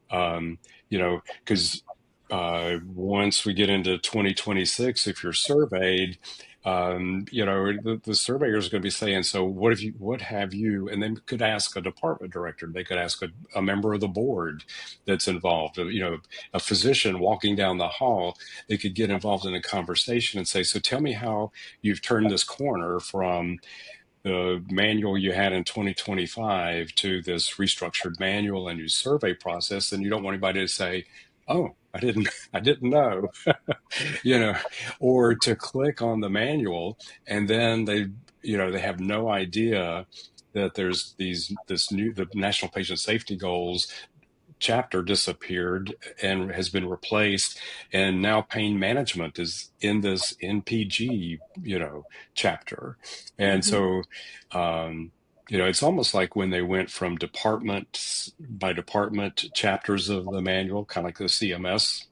Because once we get into 2026, if you're surveyed, the surveyor is going to be saying, so what have you, and they could ask a department director, they could ask a member of the board that's involved, a physician walking down the hall, they could get involved in a conversation and say, so tell me how you've turned this corner from the manual you had in 2025 to this restructured manual and your survey process. And you don't want anybody to say, oh, I didn't know, you know, or to click on the manual and then they have no idea that there's the National Patient Safety Goals chapter disappeared and has been replaced, and now pain management is in this NPG chapter. And Mm-hmm. so it's almost like when they went from department by department chapters of the manual, kind of like the CMS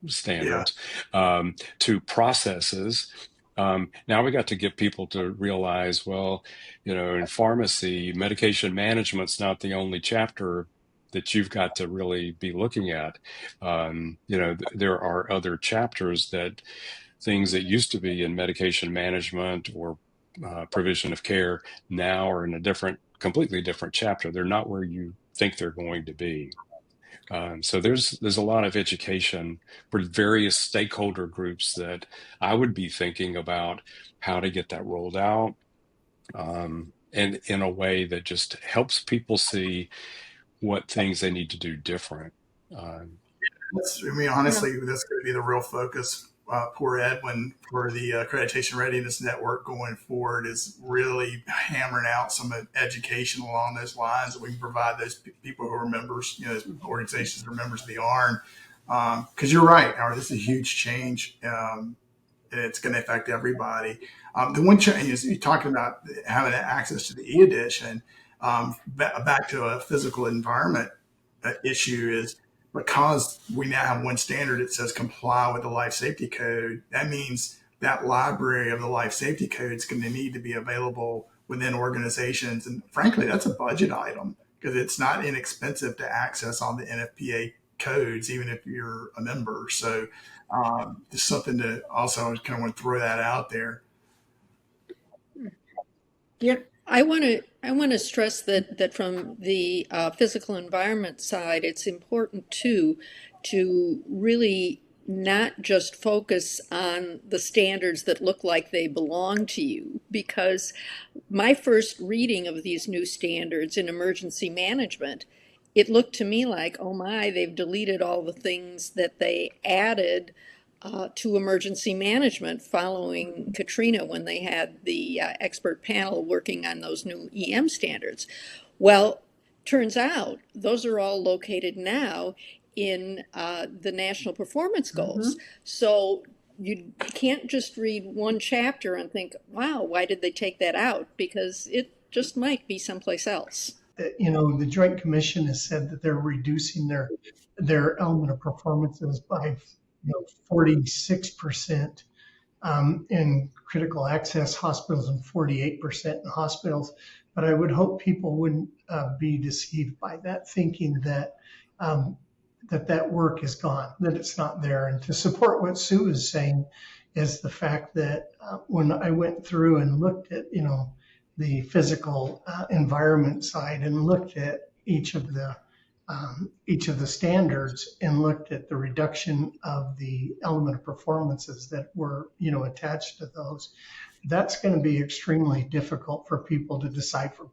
Yeah. standards, to processes. Now we got to get people to realize, well, in pharmacy, medication management's not the only chapter that you've got to really be looking at. There are other chapters that things that used to be in medication management or provision of care now are in a completely different chapter. They're not where you think they're going to be. So there's a lot of education for various stakeholder groups that I would be thinking about how to get that rolled out, and in a way that just helps people see what things they need to do different. Um, Yeah. Honestly, that's going to be the real focus. Poor Edwin for the Accreditation Readiness Network going forward is really hammering out some education along those lines that we can provide those people who are members, those organizations that are members of the ARN. Because you're right, Howard, this is a huge change. And it's going to affect everybody. The one change is you're talking about having access to the e-edition. Back to a physical environment issue is because we now have one standard that says comply with the life safety code. That means that library of the life safety code is going to need to be available within organizations. And frankly, that's a budget item because it's not inexpensive to access all the NFPA codes, even if you're a member. So just something to also kind of want to throw that out there. Yeah. I want to stress that from the physical environment side, it's important too to really not just focus on the standards that look like they belong to you, because my first reading of these new standards in emergency management, it looked to me like, oh my, they've deleted all the things that they added to emergency management following Katrina when they had the expert panel working on those new EM standards. Well, turns out those are all located now in the national performance goals. Mm-hmm. So you can't just read one chapter and think, wow, why did they take that out? Because it just might be someplace else. The Joint Commission has said that they're reducing their element of performances by 46% in critical access hospitals and 48% in hospitals. But I would hope people wouldn't be deceived by that, thinking that that work is gone, that it's not there. And to support what Sue is saying is the fact that when I went through and looked at the physical environment side and looked at each of the standards and looked at the reduction of the element of performances that were attached to those, that's going to be extremely difficult for people to decipher,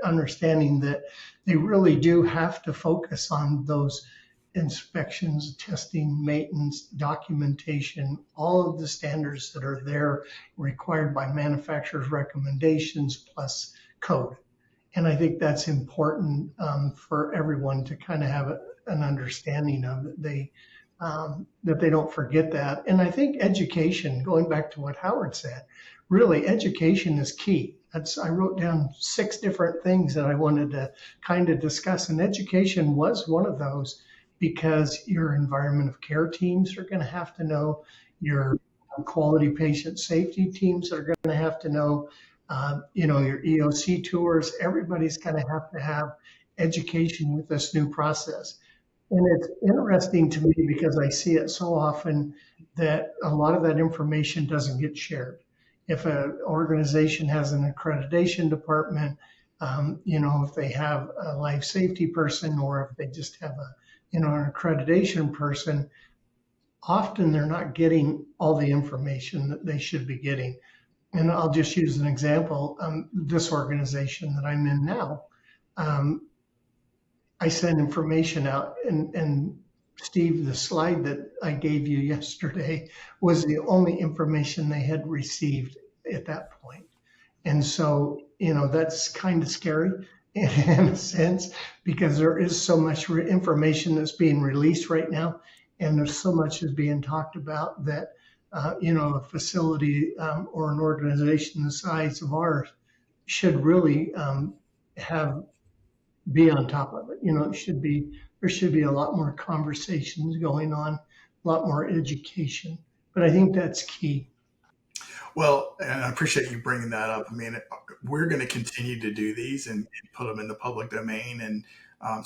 understanding that they really do have to focus on those inspections, testing, maintenance, documentation, all of the standards that are there required by manufacturer's recommendations plus code. And I think that's important for everyone to kind of have an understanding of that they don't forget that. And I think education, going back to what Howard said, really education is key. I wrote down 6 different things that I wanted to kind of discuss, and education was one of those because your environment of care teams are going to have to know, your quality patient safety teams are going to have to know, your EOC tours. Everybody's going to have education with this new process. And it's interesting to me because I see it so often that a lot of that information doesn't get shared. If an organization has an accreditation department, if they have a life safety person or if they just have an accreditation person, often they're not getting all the information that they should be getting. And I'll just use an example. This organization that I'm in now, I send information out, and Steve, the slide that I gave you yesterday was the only information they had received at that point. And so, that's kind of scary in a sense, because there is so much information that's being released right now, and there's so much is being talked about that, a facility or an organization the size of ours should really be on top of it. There should be a lot more conversations going on, a lot more education. But I think that's key. Well, and I appreciate you bringing that up. I mean, we're going to continue to do these and put them in the public domain. And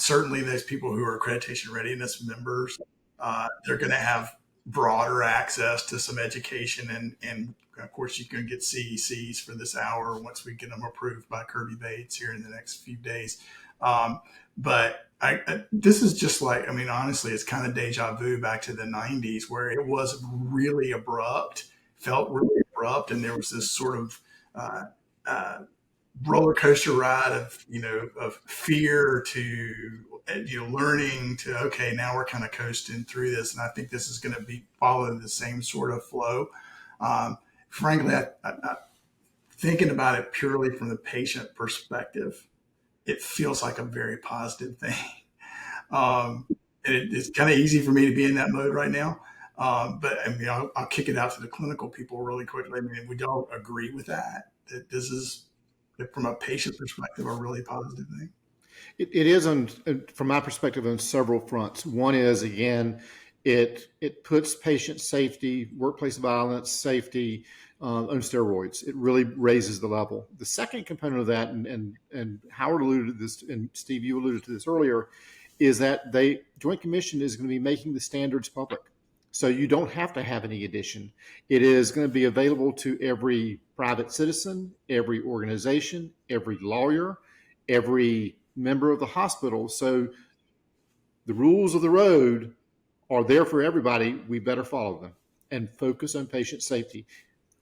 certainly those people who are accreditation readiness members, they're going to have broader access to some education. And of course, you can get CECs for this hour once we get them approved by Kirby Bates here in the next few days. But this is just like, honestly, it's kind of deja vu back to the 90s where it was really abrupt, felt really abrupt. And there was this sort of roller coaster ride of fear to, learning to, okay, now we're kind of coasting through this. And I think this is going to be following the same sort of flow. Frankly, I thinking about it purely from the patient perspective, it feels like a very positive thing. It's kind of easy for me to be in that mode right now. But I'll kick it out to the clinical people really quickly. We don't agree with that this is, from a patient perspective, a really positive thing. It is, from my perspective, on several fronts. One is, again, it puts patient safety, workplace violence safety on steroids. It really raises the level. The second component of that, and Howard alluded to this, and Steve, you alluded to this earlier, is that Joint Commission is going to be making the standards public. So you don't have to have any addition. It is going to be available to every private citizen, every organization, every lawyer, every member of the hospital. So the rules of the road are there for everybody. We better follow them and focus on patient safety.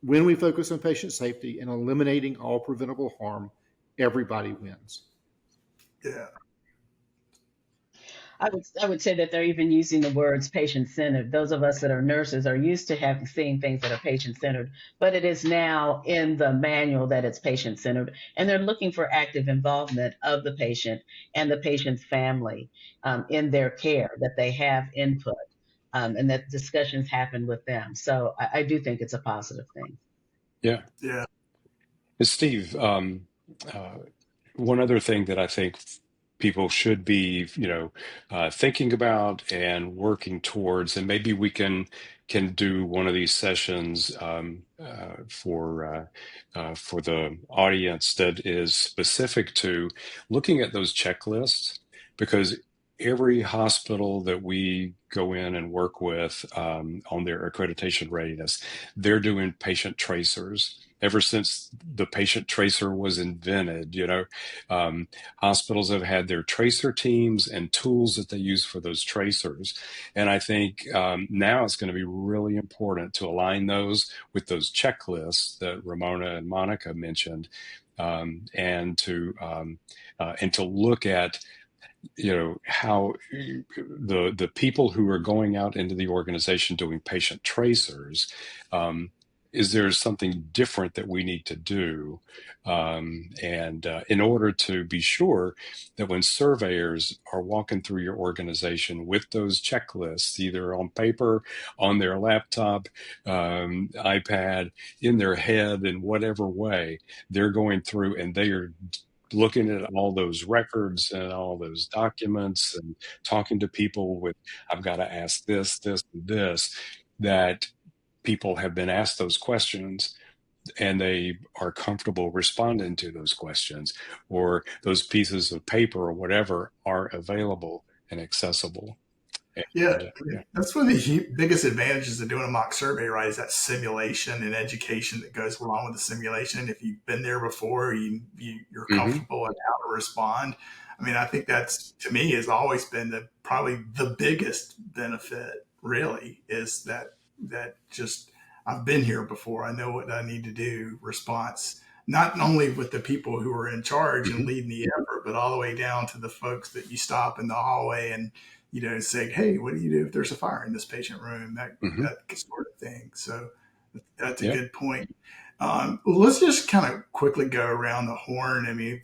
When we focus on patient safety and eliminating all preventable harm, everybody wins. Yeah. I would say that they're even using the words patient-centered. Those of us that are nurses are used to seeing things that are patient-centered, but it is now in the manual that it's patient-centered, and they're looking for active involvement of the patient and the patient's family in their care, that they have input and that discussions happen with them. So I do think it's a positive thing. Yeah. Yeah. Steve, one other thing that I think people should be, thinking about and working towards, and maybe we can do one of these sessions for the audience that is specific to looking at those checklists, because every hospital that we go in and work with on their accreditation readiness, they're doing patient tracers. Ever since the patient tracer was invented, hospitals have had their tracer teams and tools that they use for those tracers. And I think now it's going to be really important to align those with those checklists that Ramona and Monica mentioned, and to look at how the people who are going out into the organization doing patient tracers, is there something different that we need to do? And in order to be sure that when surveyors are walking through your organization with those checklists, either on paper, on their laptop, iPad, in their head, in whatever way, they're going through and they are looking at all those records and all those documents and talking to people with, I've got to ask this, this, and this, that people have been asked those questions and they are comfortable responding to those questions, or those pieces of paper or whatever are available and accessible. Yeah, And yeah. that's one of the biggest advantages of doing a mock survey, right? Is that simulation and education that goes along with the simulation. If you've been there before, you're Hmm. comfortable in how to respond. I mean, I think that's, to me, has always been probably the biggest benefit. Really, is that just, I've been here before. I know what I need to do. Response, not only with the people who are in charge and Hmm. leading the effort, but all the way down to the folks that you stop in the hallway and say, hey, what do you do if there's a fire in this patient room? Hmm. That sort of thing. So that's a Yeah. good point. Well, let's just kind of quickly go around the horn. I mean,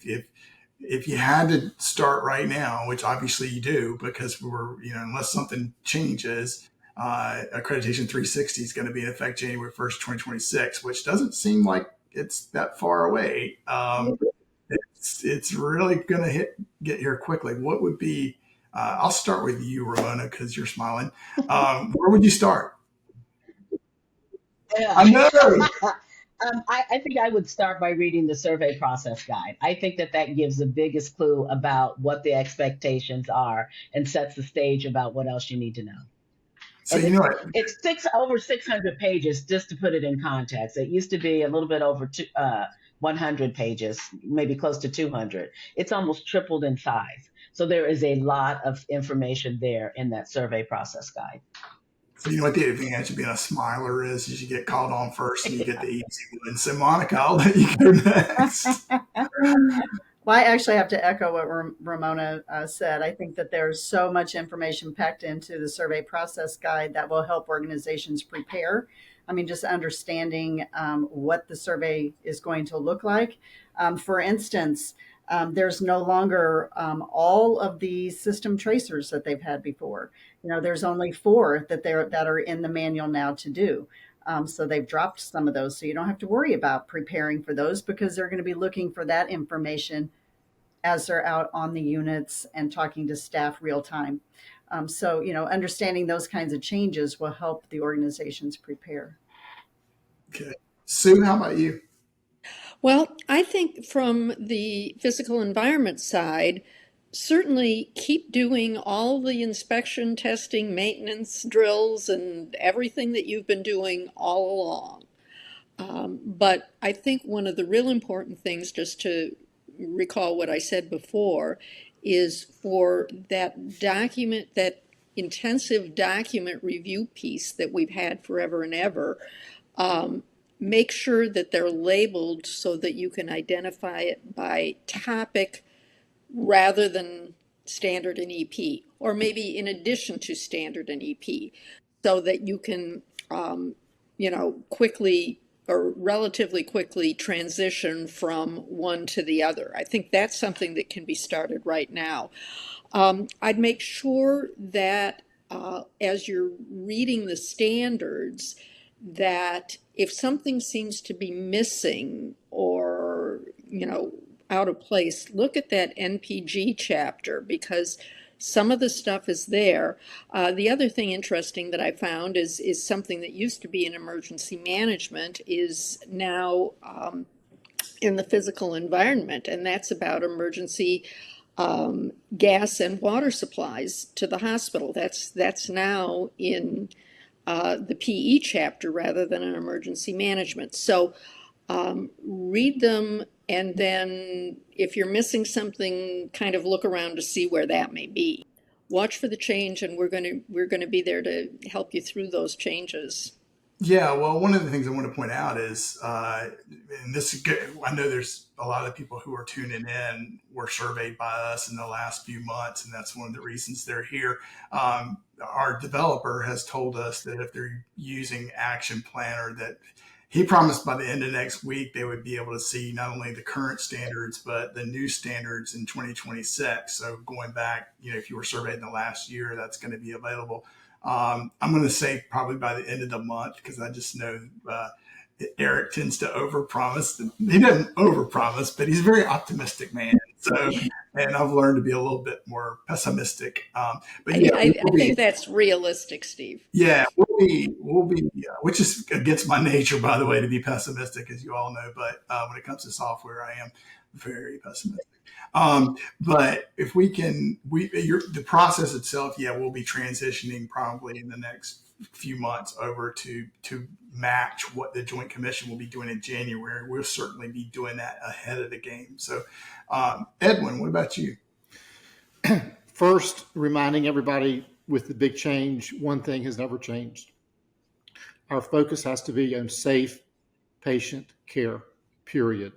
if you had to start right now, which obviously you do, because unless something changes, accreditation 360 is going to be in effect January 1st, 2026, which doesn't seem like it's that far away. It's really going to get here quickly. What would be? I'll start with you, Ramona, because you're smiling. Where would you start? Yeah. I know. I think I would start by reading the survey process guide. I think that gives the biggest clue about what the expectations are and sets the stage about what else you need to know. So And you know it's what? it's over 600 pages, just to put it in context. It used to be a little bit over 100 pages, maybe close to 200. It's almost tripled in size. So there is a lot of information there in that survey process guide. So you know what the advantage of being a smiler is you get called on first and you get the easy one. So Monica, I'll let you go next. Well, I actually have to echo what Ramona said. I think that there's so much information packed into the survey process guide that will help organizations prepare. I mean, just understanding what the survey is going to look like. For instance, there's no longer all of the system tracers that they've had before. There's only 4 that are in the manual now to do. So they've dropped some of those. So you don't have to worry about preparing for those because they're going to be looking for that information as they're out on the units and talking to staff real time. So, understanding those kinds of changes will help the organizations prepare. Okay. Sue, how about you? Well, I think from the physical environment side, certainly keep doing all the inspection, testing, maintenance drills, and everything that you've been doing all along. But I think one of the real important things, just to recall what I said before, is for that document, that intensive document review piece that we've had forever and ever, um, make sure that they're labeled so that you can identify it by topic rather than standard and EP, or maybe in addition to standard and EP, so that you can, quickly or relatively quickly transition from one to the other. I think that's something that can be started right now. I'd make sure that as you're reading the standards, that if something seems to be missing or, out of place, look at that NPG chapter because some of the stuff is there. The other thing interesting that I found is something that used to be in emergency management is now in the physical environment, and that's about emergency gas and water supplies to the hospital. That's now in the PE chapter rather than an emergency management. So read them, and then if you're missing something, kind of look around to see where that may be. Watch for the change, and we're going to be there to help you through those changes. Yeah, well, one of the things I want to point out is, and this is good, I know there's a lot of people who are tuning in were surveyed by us in the last few months, and that's one of the reasons they're here. Our developer has told us that if they're using Action Planner, that he promised by the end of next week they would be able to see not only the current standards but the new standards in 2026. So going back, if you were surveyed in the last year, that's going to be available. I'm going to say probably by the end of the month, because I just know Eric tends to overpromise. He doesn't overpromise, but he's a very optimistic man. So, and I've learned to be a little bit more pessimistic. But yeah, I think that's realistic, Steve. yeah, we'll be, which is against my nature, by the way, to be pessimistic, as you all know. But when it comes to software, I am very pessimistic. But if we can, the process itself, yeah, we'll be transitioning probably in the next few months over to match what the Joint Commission will be doing in January. We'll certainly be doing that ahead of the game. So, Edwin, what about you? First, reminding everybody with the big change, one thing has never changed. Our focus has to be on safe patient care, period.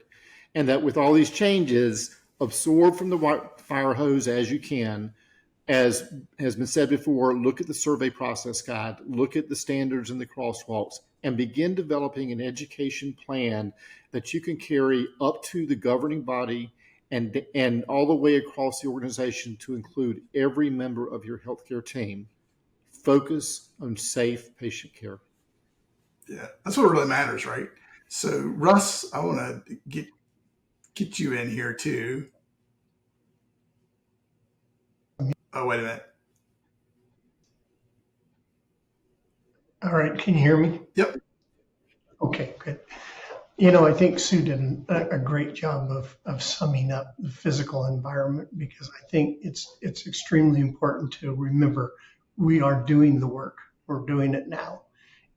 And that with all these changes, absorb from the fire hose as you can. As has been said before, look at the survey process guide, look at the standards and the crosswalks, and begin developing an education plan that you can carry up to the governing body and all the way across the organization to include every member of your healthcare team. Focus on safe patient care. Yeah, that's what really matters, right? So, Russ, I want to get you in here too. Oh, wait a minute. All right, can you hear me? Yep. Okay, good. I think Sue did a great job of summing up the physical environment, because I think it's extremely important to remember we are doing the work. We're doing it now,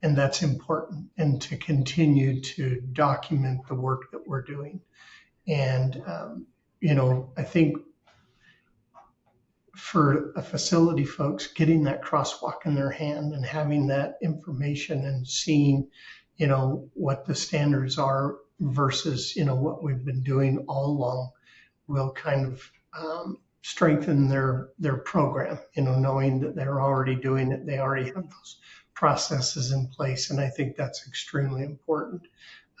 and that's important, and to continue to document the work that we're doing. And, I think for a facility folks, getting that crosswalk in their hand and having that information and seeing, what the standards are versus, what we've been doing all along will kind of strengthen their program, knowing that they're already doing it. They already have those processes in place. And I think that's extremely important.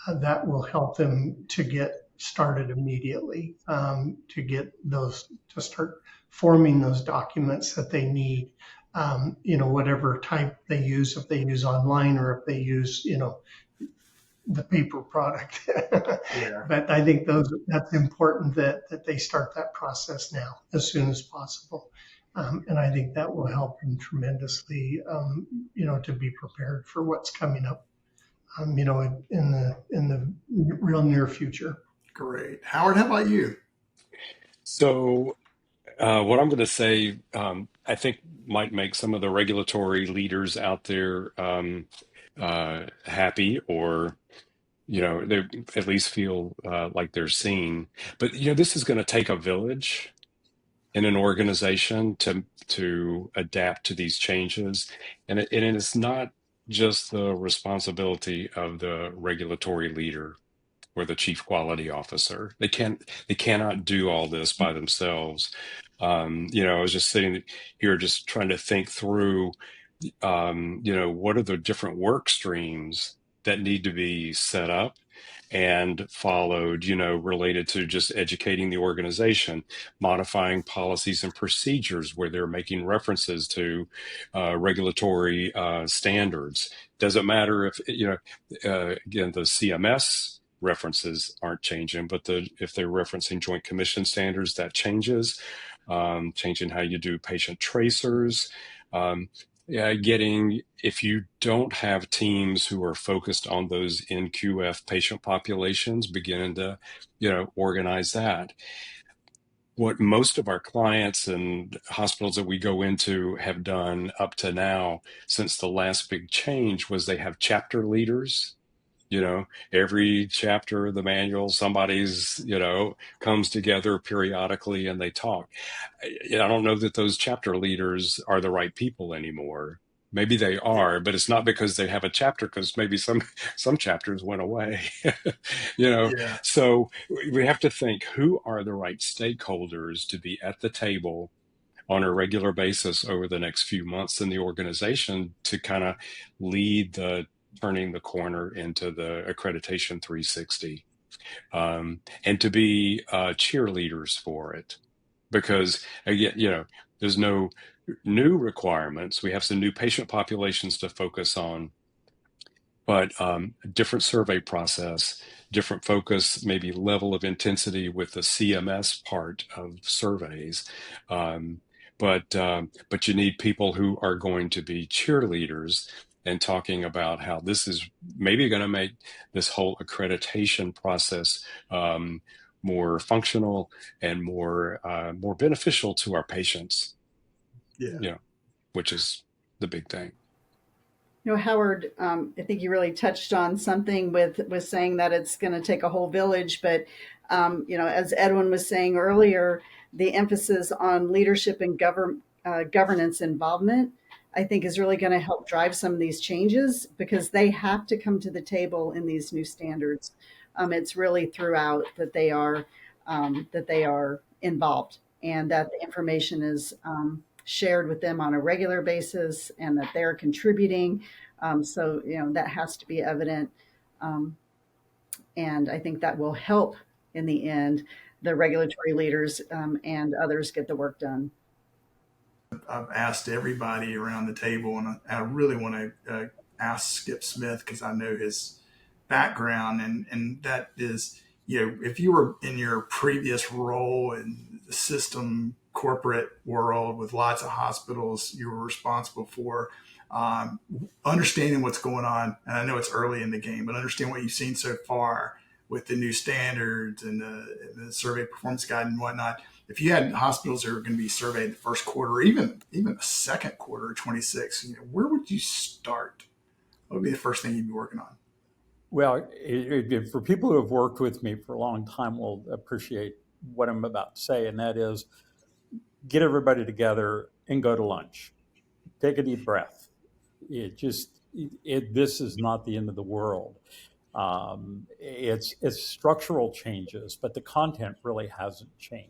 That will help them to get started immediately, to start forming those documents that they need, whatever type they use, if they use online or if they use, the paper product. Yeah. But I think that's important that they start that process now as soon as possible. And I think that will help them tremendously, to be prepared for what's coming up, in the real near future. Great. Howard, how about you? So, what I'm going to say, I think might make some of the regulatory leaders out there happy, or they at least feel like they're seen. But this is going to take a village in an organization to adapt to these changes, and it's not just the responsibility of the regulatory leader or the chief quality officer. They cannot do all this by themselves. I was just sitting here just trying to think through, what are the different work streams that need to be set up and followed, related to just educating the organization, modifying policies and procedures where they're making references to regulatory standards. Doesn't matter if, again, the CMS references aren't changing, but if they're referencing Joint Commission standards, that changes. Changing how you do patient tracers. Yeah, if you don't have teams who are focused on those NQF patient populations, beginning to, organize that. What most of our clients and hospitals that we go into have done up to now, since the last big change, was they have chapter leaders. Every chapter of the manual, somebody's, comes together periodically and they talk. I don't know that those chapter leaders are the right people anymore. Maybe they are, but it's not because they have a chapter, because maybe some chapters went away. you know, Yeah. so we have to think, who are the right stakeholders to be at the table on a regular basis over the next few months in the organization to kind of lead the turning the corner into the accreditation 360, and to be cheerleaders for it. Because again, there's no new requirements. We have some new patient populations to focus on, but different survey process, different focus, maybe level of intensity with the CMS part of surveys. Um, but you need people who are going to be cheerleaders and talking about how this is maybe going to make this whole accreditation process more functional and more beneficial to our patients. Yeah. Which is the big thing. Howard, I think you really touched on something with saying that it's going to take a whole village. But, as Edwin was saying earlier, the emphasis on leadership and governance involvement, I think, is really going to help drive some of these changes because they have to come to the table in these new standards. It's really throughout that they are involved and that the information is shared with them on a regular basis and that they're contributing. That has to be evident. Um, and I think that will help in the end the regulatory leaders and others get the work done. I've asked everybody around the table, and I really want to ask Skip Smith because I know his background, and that is, if you were in your previous role in the system corporate world with lots of hospitals you were responsible for, understanding what's going on, and I know it's early in the game, but understand what you've seen so far with the new standards and the survey performance guide and whatnot. If you had hospitals that are going to be surveyed the first quarter, even the second quarter of 26, where would you start? What would be the first thing you'd be working on? Well, for people who have worked with me for a long time will appreciate what I'm about to say, and that is get everybody together and go to lunch. Take a deep breath. This is not the end of the world. It's structural changes, but the content really hasn't changed.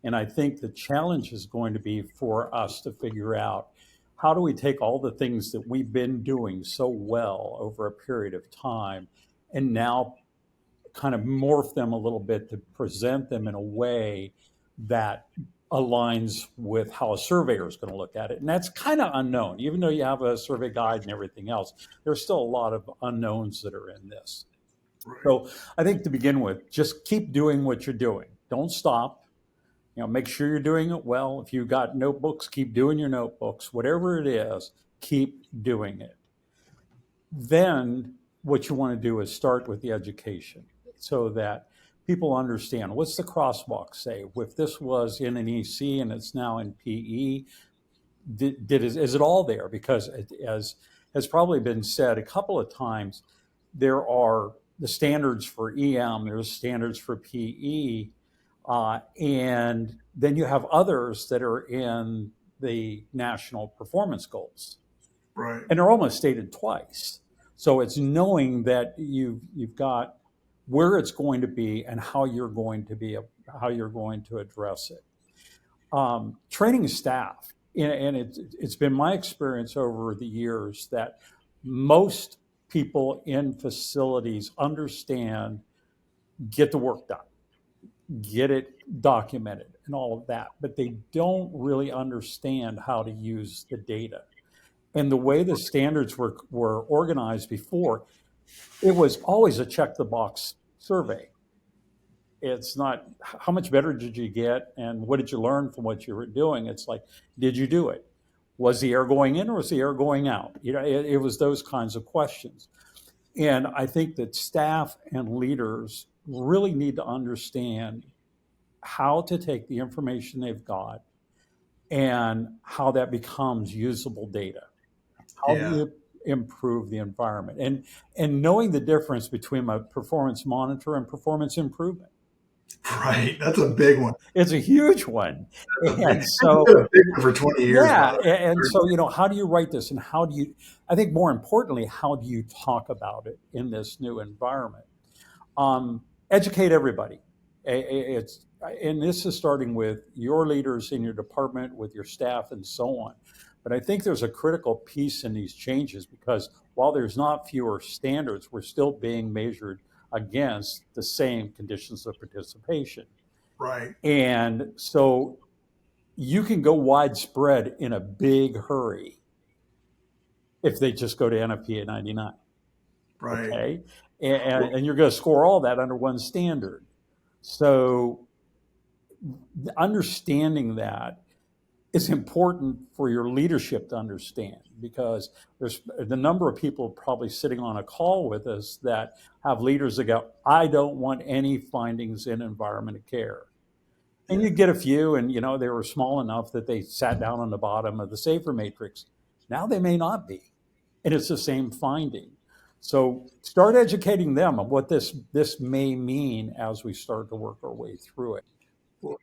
And I think the challenge is going to be for us to figure out how do we take all the things that we've been doing so well over a period of time and now kind of morph them a little bit to present them in a way that aligns with how a surveyor is going to look at it. And that's kind of unknown. Even though you have a survey guide and everything else, there's still a lot of unknowns that are in this. Right. So I think to begin with, just keep doing what you're doing. Don't stop. Make sure you're doing it well. If you've got notebooks, keep doing your notebooks. Whatever it is, keep doing it. Then what you want to do is start with the education so that people understand what's the crosswalk say. If this was in an EC and it's now in PE, is it all there? Because as has probably been said a couple of times, there are the standards for EM, there's standards for PE, and then you have others that are in the national performance goals. Right. And they're almost stated twice. So it's knowing that you've got where it's going to be and how you're going to address it. Training staff, and it's been my experience over the years that most people in facilities understand, get the work done, get it documented and all of that, but they don't really understand how to use the data. And the way the standards were organized before, it was always a check the box survey. It's not how much better did you get and what did you learn from what you were doing. It's like, did you do it? Was the air going in or was the air going out? It was those kinds of questions. And I think that staff and leaders really need to understand how to take the information they've got and how that becomes usable data. How do Yeah. you improve the environment? And knowing the difference between a performance monitor and performance improvement. Right. That's a big one. It's a huge one. That's a big, And it's so, been a big one for 20 years, by yeah. the way. And so, how do you write this? And how do you, I think more importantly, how do you talk about it in this new environment? Educate everybody. It's and this is starting with your leaders in your department, with your staff, and so on. But I think there's a critical piece in these changes because while there's not fewer standards, we're still being measured against the same conditions of participation. Right. And so you can go widespread in a big hurry if they just go to NFPA 99. Right. Okay. Well, And you're going to score all that under one standard. So understanding that is important for your leadership to understand because there's the number of people probably sitting on a call with us that have leaders that go, I don't want any findings in environment of care. And yeah. you get a few, and they were small enough that they sat down on the bottom of the safer matrix. Now they may not be, and it's the same finding. So start educating them on what this may mean as we start to work our way through it. Well,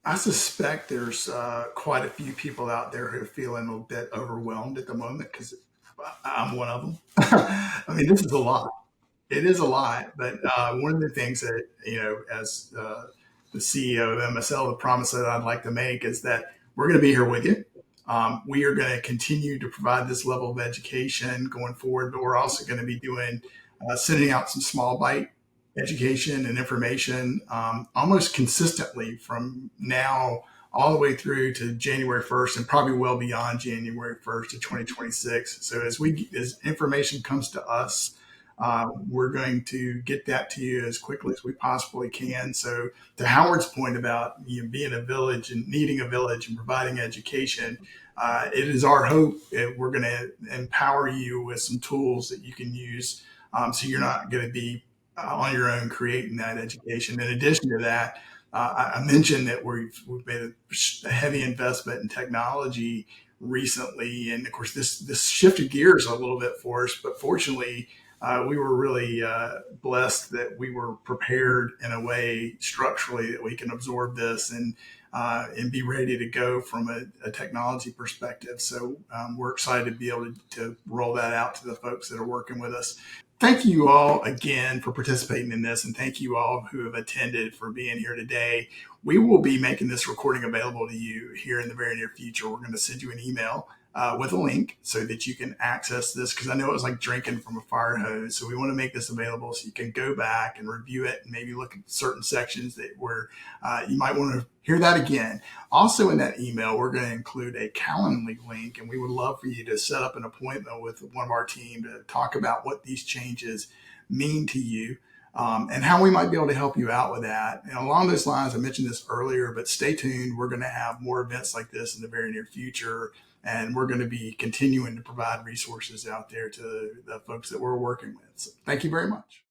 I suspect there's quite a few people out there who are feeling a bit overwhelmed at the moment because I'm one of them. I mean, this is a lot. It is a lot, but one of the things that, as the CEO of MSL, the promise that I'd like to make is that we're going to be here with you. We are going to continue to provide this level of education going forward, but we're also going to be sending out some small bite education and information almost consistently from now all the way through to January 1st and probably well beyond January 1st of 2026. So as information comes to us, we're going to get that to you as quickly as we possibly can. So to Howard's point about being a village and needing a village and providing education, it is our hope that we're going to empower you with some tools that you can use so you're not going to be on your own creating that education. In addition to that, I mentioned that we've made a heavy investment in technology recently, and of course this shifted gears a little bit for us. But fortunately, we were really blessed that we were prepared in a way structurally that we can absorb this and be ready to go from a technology perspective. So we're excited to be able to roll that out to the folks that are working with us. Thank you all again for participating in this, and thank you all who have attended for being here today. We will be making this recording available to you here in the very near future. We're going to send you an email with a link so that you can access this because I know it was like drinking from a fire hose. So we want to make this available so you can go back and review it and maybe look at certain sections that where you might want to hear that again. Also in that email, we're going to include a Calendly link, and we would love for you to set up an appointment with one of our team to talk about what these changes mean to you. And how we might be able to help you out with that. And along those lines, I mentioned this earlier, but stay tuned. We're going to have more events like this in the very near future. And we're going to be continuing to provide resources out there to the folks that we're working with. So thank you very much.